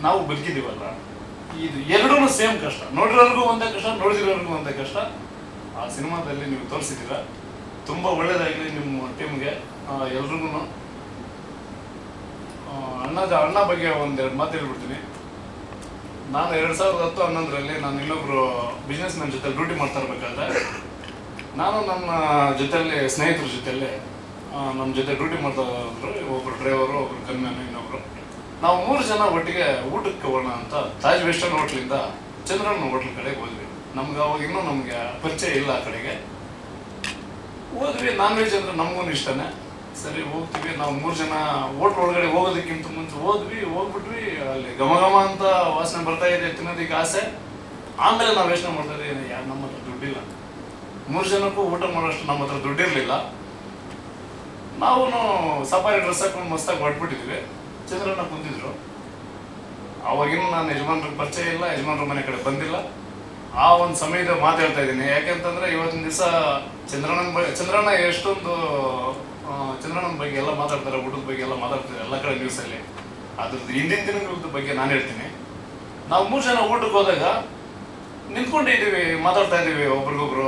ನಾವು ಬದುಕಿದೀವಲ್ಲ. ಇದು ಎರಡೂ ಸೇಮ್ ಕಷ್ಟ, ನೋಡಿರೋರ್ಗೂ ಒಂದೇ ಕಷ್ಟ, ನೋಡಿದಿರೋರ್ಗೂ ಒಂದೇ ಕಷ್ಟ. ಆ ಸಿನಿಮಾದಲ್ಲಿ ನೀವು ತೋರಿಸಿದ್ದೀರ. ತುಂಬಾ ಒಳ್ಳೇದಾಗಲಿ ನಿಮ್ಮ ಟೀಮ್ಗೆ, ಎಲ್ರಿಗೂ. ಅಣ್ಣ ಬಗ್ಗೆ ಒಂದೆರಡು ಮಾತು ಹೇಳ್ಬಿಡ್ತೀನಿ. ನಾನು 2010-11ರಲ್ಲಿ ನಾನು ಇನ್ನೊಬ್ರು ಬಿಸ್ನೆಸ್ ಮ್ಯಾನ್ ಜೊತೆ ಡ್ಯೂಟಿ ಮಾಡ್ತಾ ಇರ್ಬೇಕಾದ್ರೆ, ನಾನು ನಮ್ಮ ಜೊತೆಯಲ್ಲಿ ಸ್ನೇಹಿತರ ಜೊತೆಯಲ್ಲಿ ನಮ್ಮ ಜೊತೆ ಡ್ಯೂಟಿ ಮಾಡ್ತಾ ಇದ್ರು. ಒಬ್ರು ಡ್ರೈವರು, ಒಬ್ರು ಕನ್ಮ್ಯಾನ್, ಇನ್ನೊಬ್ರು. ನಾವು 3 ಜನ ಒಟ್ಟಿಗೆ ಊಟಕ್ಕೆ ಹೋಗೋಣ ಅಂತ ತಾಜ್ ವೆಸ್ಟರ್ನ್ ಹೋಟ್ಲಿಂದ ಚಂದ್ರಣ್ಣ ಹೋಟ್ಲ್ ಕಡೆಗೆ ಹೋದ್ವಿ. ನಮ್ಗೆ ಅವಾಗ ಇನ್ನೂ ನಮ್ಗೆ ಪರಿಚಯ ಇಲ್ಲ ಆ ಕಡೆಗೆ. ಹೋದ್ವಿ, ನಾನ್ ವೆಜ್ ಅಂದ್ರೆ ನಮಗೂ ಇಷ್ಟನೇ. ಸರಿ ಹೋಗ್ತೀವಿ, ನಾವು 3 ಜನ ಹೋಟ್ಲ್ ಒಳಗಡೆ ಹೋಗೋದಕ್ಕಿಂತ ಮುಂಚೆ ಹೋಗ್ಬಿಟ್ವಿ. ಅಲ್ಲಿ ಘಮ ಘಮ ಅಂತ ವಾಸನೆ ಬರ್ತಾ ಇದೆ, ತಿನ್ನೋದಕ್ಕೆ ಆಸೆ. ಆಮೇಲೆ ನಾವು ಯೋಚನೆ ಮಾಡ್ತಾ ಇದ್ದೀವಿ, ಯಾರು ನಮ್ಮ ಹತ್ರ ದುಡ್ಡಿಲ್ಲ, 3 ಜನಕ್ಕೂ ಊಟ ಮಾಡೋಷ್ಟು ನಮ್ಮ ಹತ್ರ ದುಡ್ಡಿರ್ಲಿಲ್ಲ. ನಾವು ಸಫಾರಿ ಡ್ರೆಸ್ ಹಾಕೊಂಡು ಮಸ್ತಾಗಿ ಹೊಟ್ಬಿಟ್ಟಿದ್ವಿ. ಚಂದ್ರಣ್ಣ ಕುಂತಿದ್ರು. ಅವಾಗಿನ್ನು ನಾನು ಯಜಮಾನ್ರಿಗೆ ಪರಿಚಯ ಇಲ್ಲ, ಯಜಮಾನ್ರ ಮನೆ ಕಡೆ ಬಂದಿಲ್ಲ. ಆ ಒಂದು ಸಮಯದ ಮಾತು ಹೇಳ್ತಾ ಇದ್ದೀನಿ. ಯಾಕೆಂತಂದ್ರೆ ಇವತ್ತಿನ ದಿವಸ ಚಂದ್ರಣ್ಣ ಎಷ್ಟೊಂದು ಚಂದ್ರಣ್ಣನ ಬಗ್ಗೆ ಎಲ್ಲ ಮಾತಾಡ್ತಾರೆ, ಊಟದ ಬಗ್ಗೆ ಎಲ್ಲ ಮಾತಾಡ್ತಾರೆ ಎಲ್ಲ ಕಡೆ ನ್ಯೂಸಲ್ಲಿ. ಅದ್ರದ್ದು ಹಿಂದಿನ ದಿನಗಳ ಬಗ್ಗೆ ನಾನು ಹೇಳ್ತೀನಿ. ನಾವು 3 ಜನ ಊಟಕ್ಕೆ ಹೋದಾಗ ನಿಂತ್ಕೊಂಡಿದ್ದೀವಿ, ಮಾತಾಡ್ತಾ ಇದ್ದೀವಿ ಒಬ್ರಿಗೊಬ್ರು.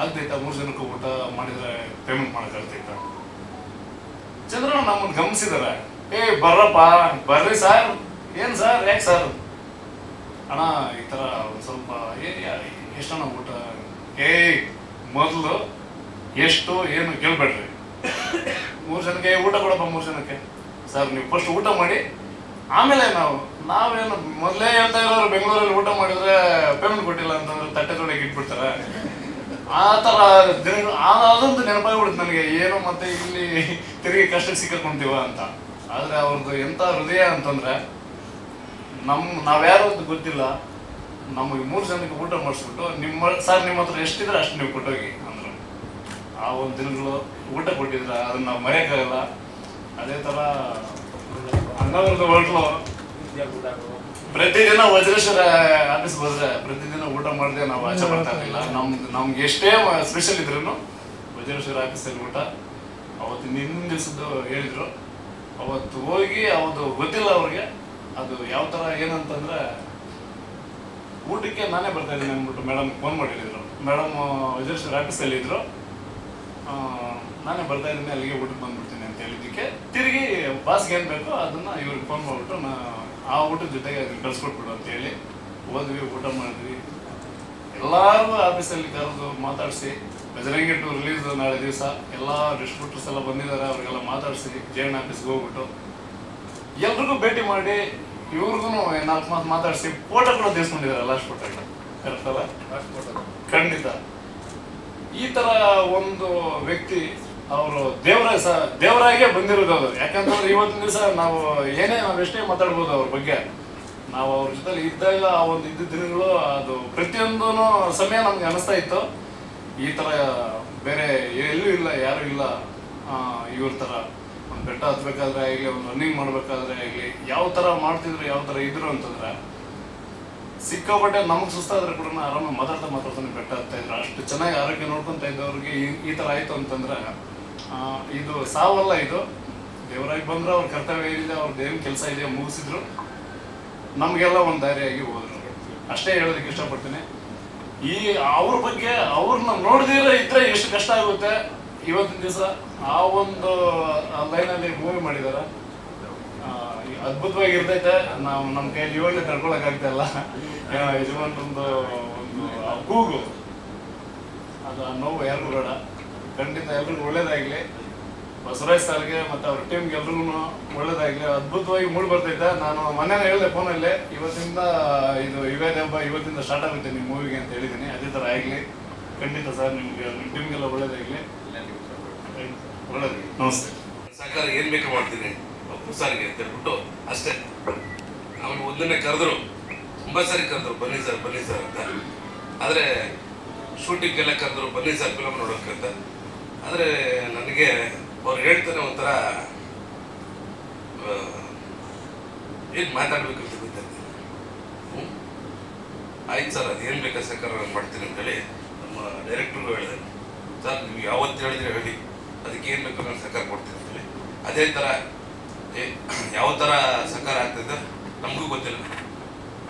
ಆಗ್ತೈತಾ 3 ಜನಕ್ಕೂ ಊಟ ಮಾಡಿದ್ರೆ ಪೇಮೆಂಟ್ ಮಾಡೋಕ್ಕಾಗ್ತೈತ? ಚಂದ್ರಣ್ಣ ನಮ್ಮನ್ನು ಗಮನಿಸಿದಾರೆ. ಬರ್ರಪ್ಪ, ಬರ್ರಿ ಸರ್. ಏನ್ ಸರ್, ಯಾಕೆ ಸರ್? ಅಣ್ಣ ಈ ತರ ಒಂದು ಸ್ವಲ್ಪ ಎಷ್ಟಣ್ಣ ಊಟ? ಮೊದಲು ಎಷ್ಟು ಏನು ಕೇಳ್ಬೇಡ್ರಿ, 3 ಜನಕ್ಕೆ ಊಟ ಕೊಡಪ್ಪ. 3 ಜನಕ್ಕೆ ಸರ್ ನೀವು ಫಸ್ಟ್ ಊಟ ಮಾಡಿ, ಆಮೇಲೆ ನಾವೇನು ಮೊದಲೇ ಹೇಳ್ತಾ ಇರೋರು ಬೆಂಗಳೂರಲ್ಲಿ ಊಟ ಮಾಡಿದ್ರೆ ಪೇಮೆಂಟ್ ಕೊಟ್ಟಿಲ್ಲ ಅಂತಂದ್ರೆ ತಟ್ಟೆ ತೊಡೆಗೆ ಇಟ್ಬಿಡ್ತಾರೆ. ಆ ತರ ದಿನಗಳು ಅದೊಂದು ನೆನಪಾಗ್ಬಿಡುತ್ತೆ ನನಗೆ. ಏನೋ ಮತ್ತೆ ಇಲ್ಲಿ ತಿರುಗಿ ಕಷ್ಟಕ್ಕೆ ಸಿಕ್ಕಾಕೊಂತೀವ ಅಂತ. ಆದ್ರೆ ಅವ್ರದ್ದು ಎಂತ ಹೃದಯ ಅಂತಂದ್ರೆ, ನಾವ್ಯಾರು ಅಂತ ಗೊತ್ತಿಲ್ಲ, ನಮಗೆ 3 ಜನಕ್ಕೆ ಊಟ ಮಾಡಿಸ್ಬಿಟ್ಟು ನಿಮ್ಮ ಹತ್ರ ಎಷ್ಟಿದ್ರೆ ಅಷ್ಟು ನೀವು ಕೊಟ್ಟೋಗಿ ಅಂದ್ರು. ಆ ಒಂದು ದಿನಗಳು ಊಟ ಕೊಟ್ಟಿದ್ರ, ಅದನ್ನ ನಾವು ಮರೆಯಕ್ಕಾಗಲ್ಲ. ಅದೇ ತರ ಅನ್ನವರ್ದು ಹೋಟ್ಲು ಪ್ರತಿದಿನ ವಜ್ರೇಶ್ವರ ಆಫೀಸ್ ಹೋದ್ರೆ ಪ್ರತಿದಿನ ಊಟ ಮಾಡದೆ ನಾವು ಆಚೆ ಬರ್ತಾ ಇರಲಿಲ್ಲ. ನಮ್ಗೆ ಎಷ್ಟೇ ಸ್ಪೆಷಲ್ ಇದ್ರು ವಜ್ರೇಶ್ವರ ಆಫೀಸಲ್ಲಿ ಊಟ. ಅವತ್ತು ಹಿಂದಿನ ದಿವಸದ್ದು ಹೇಳಿದ್ರು. ಅವತ್ತು ಹೋಗಿ ಅವತ್ತು ಗೊತ್ತಿಲ್ಲ ಅವ್ರಿಗೆ ಅದು ಯಾವ ತರ ಏನಂತಂದ್ರೆ, ಊಟಕ್ಕೆ ನಾನೇ ಬರ್ತಾ ಇದ್ದೀನಿ ಅಂದ್ಬಿಟ್ಟು ಮೇಡಮ್ ಫೋನ್ ಮಾಡಿದ್ರು. ಮೇಡಮ್ ವಜ್ರೇಶ್ವರ ಆಫೀಸಲ್ಲಿ ಇದ್ರು. ನಾನೇ ಬರ್ತಾ ಇದ್ದೀನಿ, ಅಲ್ಲಿಗೆ ಊಟಕ್ಕೆ ಬಂದ್ಬಿಡ್ತೀನಿ ಅಂತ ಹೇಳಿದ್ದಕ್ಕೆ ತಿರುಗಿ ಬಾಸ್ಗೆ ಏನು ಬೇಕೋ ಅದನ್ನ ಇವ್ರಿಗೆ ಫೋನ್ ಮಾಡ್ಬಿಟ್ಟು ಆ ಊಟದ ಜೊತೆಗೆ ಅದನ್ನ ಕಳ್ಸ್ಕೊಟ್ಬಿಡು ಅಂತ ಹೇಳಿ ಹೋದ್ವಿ. ಊಟ ಮಾಡಿದ್ವಿ. ಎಲ್ಲಾರು ಆಫೀಸಲ್ಲಿ ಕರೆದು ಮಾತಾಡಿಸಿ, ಬಜರಂಗಿ 2 ರಿಲೀಸ್ ನಾಳೆ ದಿವಸ ಎಲ್ಲ ಡಿಸ್ಟ್ರಿಬ್ಯೂಟರ್ಸ್ ಎಲ್ಲ ಬಂದಿದ್ದಾರೆ, ಅವ್ರಿಗೆಲ್ಲ ಮಾತಾಡಿಸಿ ಜಯಣ್ಣ ಆಫೀಸ್ಗೆ ಹೋಗ್ಬಿಟ್ಟು ಎಲ್ರಿಗೂ ಭೇಟಿ ಮಾಡಿ ಇವ್ರಿಗೂ 4 ಮಾತು ಮಾತಾಡಿಸಿ ಫೋಟೋ ಕೂಡ ತೆಗೆಸ್ಕೊಂಡಿದ್ದಾರೆ ಲಾಸ್ಟ್ ಫೋಟೋ. ಕರೆಕ್ಟ್ ಅಲ್ಲ? ಖಂಡಿತ ಈ ತರ ಒಂದು ವ್ಯಕ್ತಿ ಅವರು ದೇವರಾಗೆ ಬಂದಿರೋದು ಅದು. ಯಾಕಂತಂದ್ರೆ ಇವತ್ತಿನ ದಿವಸ ನಾವು ನಾವೆಷ್ಟೇ ಮಾತಾಡ್ಬೋದು ಅವ್ರ ಬಗ್ಗೆ, ನಾವು ಅವ್ರ ಜೊತೆ ಇದ್ದಾಗ ಆ ಒಂದು ಇದ್ದ ದಿನಗಳು ಅದು ಪ್ರತಿಯೊಂದು ಸಮಯ ನಮ್ಗೆ ಅನಿಸ್ತಾ ಇತ್ತು ಈ ತರ ಬೇರೆ ಎಲ್ಲೂ ಇಲ್ಲ, ಯಾರು ಇಲ್ಲ ಇವ್ರ ತರ. ಒಂದು ಬೆಟ್ಟ ಹತ್ಬೇಕಾದ್ರೆ ಆಗಲಿ, ಒಂದು ರನ್ನಿಂಗ್ ಮಾಡ್ಬೇಕಾದ್ರೆ ಆಗಲಿ, ಯಾವ ತರ ಮಾಡ್ತಿದ್ರು, ಯಾವ ತರ ಇದ್ರು ಅಂತಂದ್ರೆ ಸಿಕ್ಕಾಪಟ್ಟೆ ನಮಗೆ ಸುಸ್ತಾದ್ರೆ ಕೂಡ ಆರಾಮಾಗಿ ಮಾತಾಡ್ತಾನೆ ಬೆಟ್ಟ ಹತ್ತಾ ಇದ್ರು. ಅಷ್ಟು ಚೆನ್ನಾಗಿ ಆರೋಗ್ಯ ನೋಡ್ಕೊಂತ ಇದ್ದವ್ರಿಗೆ ಈ ತರ ಆಯ್ತು ಅಂತಂದ್ರೆ ಇದು ಸಾವಲ್ಲ, ಇದು ದೇವರಾಗಿ ಬಂದ್ರೆ ಅವ್ರ ಕರ್ತವ್ಯ ಏನಿದೆ, ಅವ್ರದ್ದು ಏನು ಕೆಲಸ ಇದೆ ಮುಗಿಸಿದ್ರು, ನಮಗೆಲ್ಲ ಒಂದು ದಾರಿಯಾಗಿ ಹೋದ್ರು. ಅಷ್ಟೇ ಹೇಳೋದಕ್ಕೆ ಇಷ್ಟಪಡ್ತೀನಿ. ಅವ್ರ ಬಗ್ಗೆ ಅವ್ರನ್ನ ನೋಡ್ದಿರ ಇದ್ರೆ ಎಷ್ಟು ಕಷ್ಟ ಆಗುತ್ತೆ ಇವತ್ತಿನ ದಿವಸ. ಆ ಒಂದು ಲೈನಲ್ಲಿ ಮೂವಿ ಮಾಡಿದಾರ, ಅದ್ಭುತವಾಗಿರ್ತೈತೆ. ನಾವು ನಮ್ಮ ಕೈಯಲ್ಲಿ ಇವಾಗಲೇ ತಡ್ಕೊಳಕ್ಕಾಗ್ತಾ ಇಲ್ಲ. ಯಜಮಾನ್ರೊಂದು ಕೂಗು, ಅದು ನೋವು ಯಾರಿಗೂ ಬೇಡ. ಖಂಡಿತ ಎಲ್ರಿಗೂ ಒಳ್ಳೇದಾಗ್ಲಿ, ಬಸವರಾಜ್ ಸರ್ಗೆ ಮತ್ತು ಅವ್ರ ಟೀಮ್ಗೆ ಎಲ್ರಿಗೂ ಒಳ್ಳೇದಾಗ್ಲಿ. ಅದ್ಭುತವಾಗಿ ಮೂಡಿ ಬರ್ತೈತೆ. ನಾನು ಮನೇಲಿ ಹೇಳಿದೆ ಫೋನಲ್ಲಿ, ಇವತ್ತಿಂದ ಇದು ಯುಗಾದಿ ಹಬ್ಬ ಇವತ್ತಿಂದ ಸ್ಟಾರ್ಟ್ ಆಗುತ್ತೆ ನಿಮ್ಮ ಮೂವಿಗೆ ಅಂತ ಹೇಳಿದ್ದೀನಿ. ಅದೇ ಥರ ಆಗಲಿ. ಖಂಡಿತ ಸರ್, ನಿಮಗೆ ನಿಮ್ಮ ಟೀಮ್ಗೆಲ್ಲ ಒಳ್ಳೇದಾಗಲಿ. ಒಳ್ಳೇದು. ನಮಸ್ತೆ. ಸಹಕಾರ ಏನು ಬೇಕು ಮಾಡ್ತೀನಿ ಅಪ್ಪು ಸಾರಿಗೆ ಅಂತ ಹೇಳ್ಬಿಟ್ಟು ಅಷ್ಟೇ. ಅವನು ಒಂದನ್ನೇ ಕರೆದ್ರು, ತುಂಬ ಸಾರಿ ಕರೆದ್ರು, ಬನ್ನಿ ಸರ್ ಅಂತ. ಆದರೆ ಶೂಟಿಂಗೆಲ್ಲ ಕರೆದ್ರು, ಬನ್ನಿ ಸರ್ ಫಿಲಮ್ ನೋಡೋಕೆ ಅಂತ. ಆದರೆ ನನಗೆ ಅವ್ರು ಹೇಳ್ತಾನೆ ಒಂಥರ ಏನು ಮಾತಾಡ್ಬೇಕಂತ ಗೊತ್ತಾಗ್ತದೆ. ಆಯ್ತು ಸರ್, ಅದು ಏನು ಬೇಕಾ ಸಹಕಾರ ನಾನು ಮಾಡ್ತೀನಿ ಅಂತೇಳಿ ನಮ್ಮ ಡೈರೆಕ್ಟ್ರಿಗೂ ಹೇಳಿದೆ. ಸರ್ ನೀವು ಯಾವತ್ತು ಹೇಳಿದ್ರೆ ಹೇಳಿ, ಅದಕ್ಕೆ ಏನು ಬೇಕು ನಾನು ಸಹಕಾರ ಕೊಡ್ತೀನಿ ಅಂತೇಳಿ. ಅದೇ ಥರ ಯಾವ ಥರ ಸಹಕಾರ ಆಗ್ತಿದೆ ನಮಗೂ ಗೊತ್ತಿಲ್ಲ.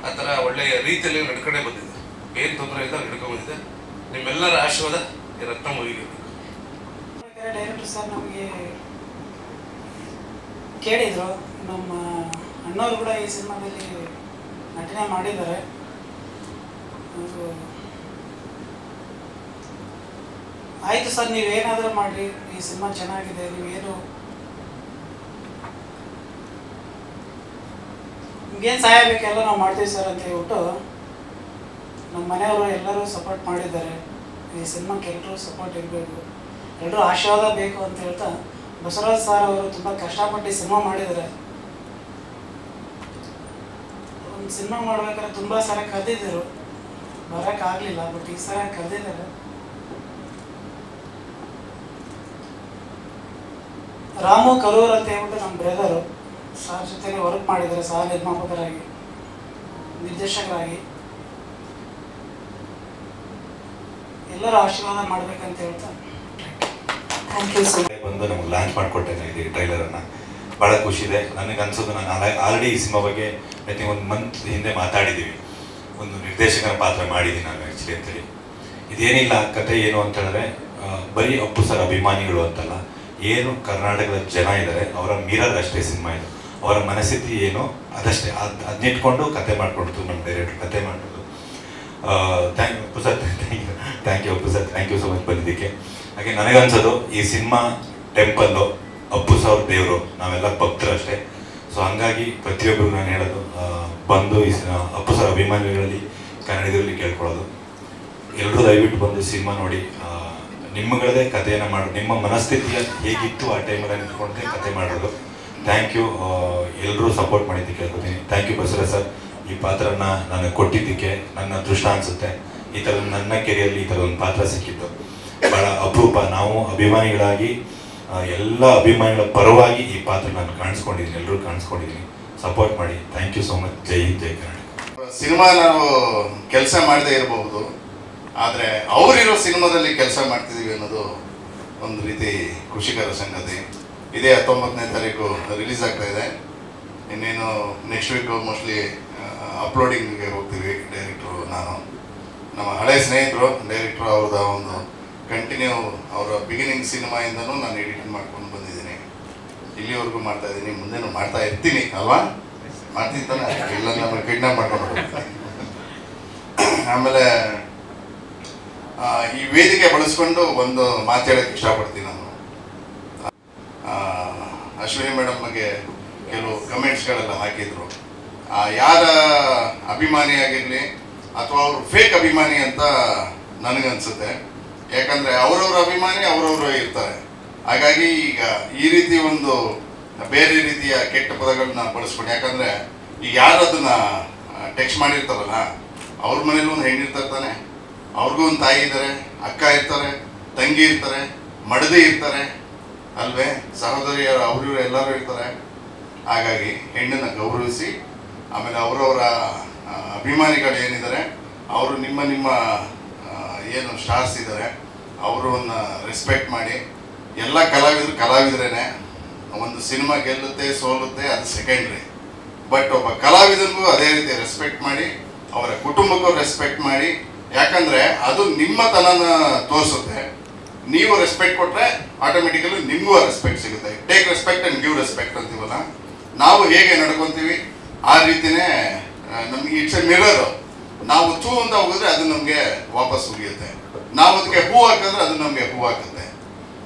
ಆ ಥರ ಒಳ್ಳೆಯ ರೀತಿಯಲ್ಲಿ ನಡ್ಕೊಂಡೇ ಬಂದಿದೆ. ಏನು ತೊಂದರೆ ಇಲ್ಲ, ನಡ್ಕೊಂಡು ಬಂದಿದೆ. ನಿಮ್ಮೆಲ್ಲರ ಆಶೀರ್ವಾದ ಈ ರತ್ನ ಮೂವಿಗೆ. ಡೈರೆಕ್ಟರ್ ಸರ್ ನಮಗೆ ಕೇಳಿದರು, ನಮ್ಮ ಅಣ್ಣವರು ಕೂಡ ಈ ಸಿನಿಮಾದಲ್ಲಿ ನಟನೆ ಮಾಡಿದ್ದಾರೆ. ಆಯಿತು ಸರ್, ನೀವೇನಾದರೂ ಮಾಡಿರಿ, ಈ ಸಿನಿಮಾ ಚೆನ್ನಾಗಿದೆ, ನೀವೇನು ನಿಮ್ಗೇನು ಸಹಾಯ ಬೇಕೆಲ್ಲ ನಾವು ಮಾಡ್ತೀವಿ ಸರ್ ಅಂತ ಹೇಳ್ಬಿಟ್ಟು ನಮ್ಮ ಮನೆಯವರು ಎಲ್ಲರೂ ಸಪೋರ್ಟ್ ಮಾಡಿದ್ದಾರೆ. ಈ ಸಿನಿಮಾಕ್ಕೆ ಎಲ್ಲರೂ ಸಪೋರ್ಟ್ ಇರಬೇಕು, ಎಲ್ಲರೂ ಆಶೀರ್ವಾದ ಬೇಕು ಅಂತ ಹೇಳ್ತಾ ಬಸವರಾಜ್ ಸರ್ ಅವರು ತುಂಬ ಕಷ್ಟಪಟ್ಟು ಸಿನಿಮಾ ಮಾಡಿದ್ದಾರೆ. ಒಂದು ಸಿನಿಮಾ ಮಾಡ್ಬೇಕಾದ್ರೆ ತುಂಬ ಸಲ ಕರೆದಿದ್ದರು, ಬರೋಕ್ಕಾಗಲಿಲ್ಲ. ಬಟ್ ಈ ಸಲ ಕರೆದಿದ್ದಾರೆ. ರಾಮು ಕರೂರ್ ಅಂತ ಹೇಳ್ಬಿಟ್ಟು ನಮ್ಮ ಬ್ರದರು ಸಾರ್ ಜೊತೆಗೆ ವರ್ಕ್ ಮಾಡಿದ್ದಾರೆ, ಸಹ ನಿರ್ಮಾಪಕರಾಗಿ, ನಿರ್ದೇಶಕರಾಗಿ. ಎಲ್ಲರೂ ಆಶೀರ್ವಾದ ಮಾಡ್ಬೇಕಂತ ಹೇಳ್ತಾ ಬಂದು ನಮ್ಗೆ ಲಾಂಚ್ ಮಾಡಿಕೊಟ್ಟೇನೆ ಇದು ಟ್ರೈಲರನ್ನು. ಭಾಳ ಖುಷಿ ಇದೆ. ನನಗೆ ಅನ್ಸೋದು, ನಾನು ಆಲ್ರೆಡಿ ಈ ಸಿನಿಮಾ ಬಗ್ಗೆ ಐ ಥಿಂಕ್ 1 ಮಂತ್ ಹಿಂದೆ ಮಾತಾಡಿದ್ದೀವಿ. ಒಂದು ನಿರ್ದೇಶಕನ ಪಾತ್ರ ಮಾಡಿದ್ದೀನಿ ನಾನು ಆ್ಯಕ್ಚುಲಿ ಅಂತೇಳಿ. ಇದೇನಿಲ್ಲ, ಕತೆ ಏನು ಅಂತ ಹೇಳಿದ್ರೆ ಬರೀ ಅಪ್ಪು ಸರ್ ಅಭಿಮಾನಿಗಳು ಅಂತಲ್ಲ, ಏನು ಕರ್ನಾಟಕದ ಜನ ಇದ್ದಾರೆ ಅವರ ಮಿರರ್ ಅಷ್ಟೇ ಸಿನಿಮಾ ಇದು. ಅವರ ಮನಸ್ಥಿತಿ ಏನು ಅದಷ್ಟೇ, ಅದನ್ನಿಟ್ಕೊಂಡು ಕತೆ ಮಾಡಿಕೊಡ್ತು ನಮ್ಮ ಡೈರೆಕ್ಟರ್, ಕತೆ ಮಾಡೋದು. Thank you Appu sir, thank you Appu sir, thank you so much ಬಂದಿದ್ದಕ್ಕೆ. ಹಾಗೆ ನನಗನ್ಸೋದು ಈ ಸಿನಿಮಾ ಟೆಂಪಲ್ಲು, ಅಪ್ಪು ಸರ್ ದೇವರು, ನಾವೆಲ್ಲ ಭಕ್ತರು ಅಷ್ಟೇ. ಸೊ ಹಂಗಾಗಿ ಪ್ರತಿಯೊಬ್ಬರು ನಾನು ಹೇಳೋದು, ಬಂದು ಈ ಅಪ್ಪು ಸರ್ ಅಭಿಮಾನಿಗಳಲ್ಲಿ ಕನ್ನಡಿಗರಲ್ಲಿ ಕೇಳ್ಕೊಳ್ಳೋದು, ಎಲ್ಲರೂ ದಯವಿಟ್ಟು ಬಂದು ಸಿನಿಮಾ ನೋಡಿ, ನಿಮ್ಮಗಳದೇ ಕಥೆಯನ್ನು ಮಾಡೋದು, ನಿಮ್ಮ ಮನಸ್ಥಿತಿಯ ಹೇಗಿತ್ತು ಆ ಟೈಮಲ್ಲಿ ನಿಂತ್ಕೊಂಡೆ ಕತೆ ಮಾಡೋದು. ಥ್ಯಾಂಕ್ ಯು, ಎಲ್ಲರೂ ಸಪೋರ್ಟ್ ಮಾಡಿದ್ದಕ್ಕೆ ಕೇಳ್ಕೊತೀನಿ. ಥ್ಯಾಂಕ್ ಯು ಬಸವರಾಜ್ ಸರ್, ಈ ಪಾತ್ರನ ನನಗೆ ಕೊಟ್ಟಿದ್ದಕ್ಕೆ ನನ್ನ ಅದೃಷ್ಟ ಅನಿಸುತ್ತೆ. ಈ ಥರ ನನ್ನ ಕೆರಿಯಲ್ಲಿ ಈ ಥರ ಒಂದು ಪಾತ್ರ ಸಿಕ್ಕಿತ್ತು, ಭಾಳ ಅಪರೂಪ. ನಾವು ಅಭಿಮಾನಿಗಳಾಗಿ ಎಲ್ಲ ಅಭಿಮಾನಿಗಳ ಪರವಾಗಿ ಈ ಪಾತ್ರ ನಾನು ಕಾಣಿಸ್ಕೊಂಡಿದ್ದೀನಿ, ಎಲ್ಲರೂ ಕಾಣಿಸ್ಕೊಂಡಿದ್ದೀನಿ. ಸಪೋರ್ಟ್ ಮಾಡಿ. Thank you so much. ಜೈ ಹಿಂದ್, ಜೈ ಕರ್ನಾಟಕ. ಸಿನಿಮಾ ನಾವು ಕೆಲಸ ಮಾಡದೇ ಇರಬಹುದು, ಆದರೆ ಅವರಿರೋ ಸಿನಿಮಾದಲ್ಲಿ ಕೆಲಸ ಮಾಡ್ತಿದ್ದೀವಿ ಅನ್ನೋದು ಒಂದು ರೀತಿ ಖುಷಿಕರ ಸಂಗತಿ. ಇದೇ 19ನೇ ತಾರೀಕು ರಿಲೀಸ್ ಆಗ್ತಾ ಇದೆ. ಇನ್ನೇನು ನೆಕ್ಸ್ಟ್ ವೀಕ್ ಮೋಸ್ಟ್ಲಿ ಅಪ್ಲೋಡಿಂಗ್ಗೆ ಹೋಗ್ತೀವಿ. ಡೈರೆಕ್ಟ್ರು, ನಾನು, ನಮ್ಮ ಹಳೆ ಸ್ನೇಹಿತರು ಡೈರೆಕ್ಟ್ರು, ಅವ್ರದ್ದು ಒಂದು ಕಂಟಿನ್ಯೂ ಅವರ ಬಿಗಿನಿಂಗ್ ಸಿನಿಮಾಯಿಂದನೂ ನಾನು ಎಡಿಟಿಂಗ್ ಮಾಡ್ಕೊಂಡು ಬಂದಿದ್ದೀನಿ, ಇಲ್ಲಿವರೆಗೂ ಮಾಡ್ತಾ ಇದ್ದೀನಿ, ಮುಂದೆನೂ ಮಾಡ್ತಾ ಇರ್ತೀನಿ ಅಲ್ವಾ? ಮಾಡ್ತೀನಿ ತಾನೆ, ಇಲ್ಲ ನಮ್ಮ ಕಿಡ್ನಾಪ್ ಮಾಡ್ಕೊಂಡು ಹೋಗ್ತೀನಿ. ಆಮೇಲೆ ಈ ವೇದಿಕೆ ಬಳಸ್ಕೊಂಡು ಒಂದು ಮಾತಾಡೋಕ್ಕೆ ಇಷ್ಟಪಡ್ತೀನಿ ನಾನು. ಅಶ್ವಿನಿ ಮೇಡಮ್ ಬಗ್ಗೆ ಕೆಲವು ಕಮೆಂಟ್ಸ್ಗಳೆಲ್ಲ ಹಾಕಿದ್ರು, ಯಾರ ಅಭಿಮಾನಿಯಾಗಿರಲಿ ಅಥವಾ ಅವರು ಫೇಕ್ ಅಭಿಮಾನಿ ಅಂತ ನನಗನ್ಸುತ್ತೆ. ಯಾಕಂದರೆ ಅವರವ್ರ ಅಭಿಮಾನಿ ಅವರವರು ಇರ್ತಾರೆ. ಹಾಗಾಗಿ ಈಗ ಈ ರೀತಿ ಒಂದು ಬೇರೆ ರೀತಿಯ ಕೆಟ್ಟ ಪದಗಳನ್ನ ಬಳಸ್ಕೊಂಡು, ಯಾಕಂದರೆ ಈಗ ಯಾರು ಅದನ್ನು ಟೆಕ್ಸ್ಟ್ ಮಾಡಿರ್ತಾರಲ್ಲ ಅವ್ರ ಮನೇಲಿ ಒಂದು ಹೆಣ್ಣಿರ್ತಾರೆ ತಾನೆ, ಅವ್ರಿಗೂ ಒಂದು ತಾಯಿ ಇರ್ತಾರೆ, ಅಕ್ಕ ಇರ್ತಾರೆ, ತಂಗಿ ಇರ್ತಾರೆ, ಮಡದಿ ಇರ್ತಾರೆ ಅಲ್ವೇ, ಸಹೋದರಿಯರು ಅವರು ಎಲ್ಲರೂ ಇರ್ತಾರೆ. ಹಾಗಾಗಿ ಹೆಣ್ಣನ್ನು ಗೌರವಿಸಿ, ಆಮೇಲೆ ಅವರವರ ಅಭಿಮಾನಿಗಳು ಏನಿದ್ದಾರೆ ಅವರು ನಿಮ್ಮ ಏನು ಸ್ಟಾರ್ಸ್ ಇದ್ದಾರೆ ಅವರನ್ನ ರೆಸ್ಪೆಕ್ಟ್ ಮಾಡಿ. ಎಲ್ಲ ಕಲಾವಿದರೇನೆ. ಒಂದು ಸಿನಿಮಾ ಗೆಲ್ಲುತ್ತೆ ಸೋಲುತ್ತೆ ಅದು ಸೆಕೆಂಡ್ರಿ, ಬಟ್ ಒಬ್ಬ ಕಲಾವಿದನಿಗೂ ಅದೇ ರೀತಿ ರೆಸ್ಪೆಕ್ಟ್ ಮಾಡಿ, ಅವರ ಕುಟುಂಬಕ್ಕೂ ರೆಸ್ಪೆಕ್ಟ್ ಮಾಡಿ. ಯಾಕಂದರೆ ಅದು ನಿಮ್ಮತನನ ತೋರಿಸುತ್ತೆ. ನೀವು ರೆಸ್ಪೆಕ್ಟ್ ಕೊಟ್ಟರೆ ಆಟೋಮೆಟಿಕಲಿ ನಿಮಗೂ ರೆಸ್ಪೆಕ್ಟ್ ಸಿಗುತ್ತೆ. Take respect and give respect ಅಂತೀವಲ್ಲ, ನಾವು ಹೇಗೆ ನಡ್ಕೊತೀವಿ ಆ ರೀತಿಯೇ ನಮಗೆ ಇಟ್ಸ್ ಎ ಮಿರರ್. ನಾವು ಚೂ ಅಂತ ಹೋಗಿದ್ರೆ ಅದು ನಮಗೆ ವಾಪಸ್ ಉಳಿಯುತ್ತೆ, ನಾವು ಅದಕ್ಕೆ ಹೂ ಹಾಕಿದ್ರೆ ಅದು ನಮಗೆ ಹೂ ಹಾಕುತ್ತೆ.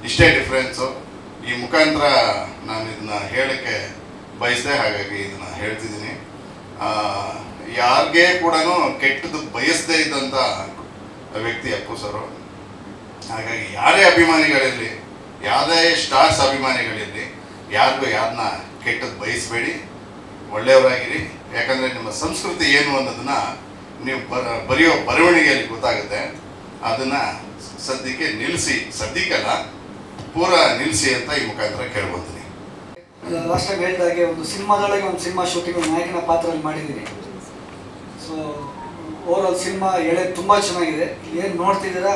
ಇಷ್ಟೇ ಡಿಫ್ರೆನ್ಸು. ಈ ಮುಖಾಂತರ ನಾನು ಇದನ್ನ ಹೇಳೋಕ್ಕೆ ಬಯಸಿದೆ, ಹಾಗಾಗಿ ಇದನ್ನು ಹೇಳ್ತಿದ್ದೀನಿ. ಯಾರಿಗೆ ಕೂಡ ಕೆಟ್ಟದ್ದು ಬಯಸದೇ ಇದ್ದಂಥ ವ್ಯಕ್ತಿ ಅಪ್ಪು ಸರು. ಹಾಗಾಗಿ ಯಾರೇ ಅಭಿಮಾನಿಗಳಿರಲಿ, ಯಾವುದೇ ಸ್ಟಾರ್ಸ್ ಅಭಿಮಾನಿಗಳಿರಲಿ, ಯಾರಿಗೂ ಯಾರನ್ನ ಕೆಟ್ಟದ್ದು ಬಯಸಬೇಡಿ, ಒಳ್ಳೆಯವರಾಗಿರಿ. ಯಾಕಂದರೆ ನಿಮ್ಮ ಸಂಸ್ಕೃತಿ ಏನು ಅನ್ನೋದನ್ನು ನೀವು ಬರೆಯೋ ಬರವಣಿಗೆಯಲ್ಲಿ ಗೊತ್ತಾಗುತ್ತೆ. ಅದನ್ನು ಸದ್ಯಕ್ಕೆ ನಿಲ್ಲಿಸಿ, ಸದ್ಯಕ್ಕಲ್ಲ ಪೂರ ನಿಲ್ಲಿಸಿ ಅಂತ ಈ ಮುಖಾಂತರ ಕೇಳ್ಕೊತೀನಿ. ಲಾಸ್ಟ್ ಟೈಮ್ ಹೇಳಿದಾಗೆ ಒಂದು ಸಿನಿಮಾದೊಳಗೆ ಒಂದು ಸಿನಿಮಾ ಶೂಟಿಂಗ್ ನಾಯಕನ ಪಾತ್ರದಲ್ಲಿ ಮಾಡಿದ್ದೀನಿ. ಸೊ ಓವರಾಲ್ ಸಿನಿಮಾ ಎಳೆ ತುಂಬ ಚೆನ್ನಾಗಿದೆ. ಏನು ನೋಡ್ತಿದ್ದೀರಾ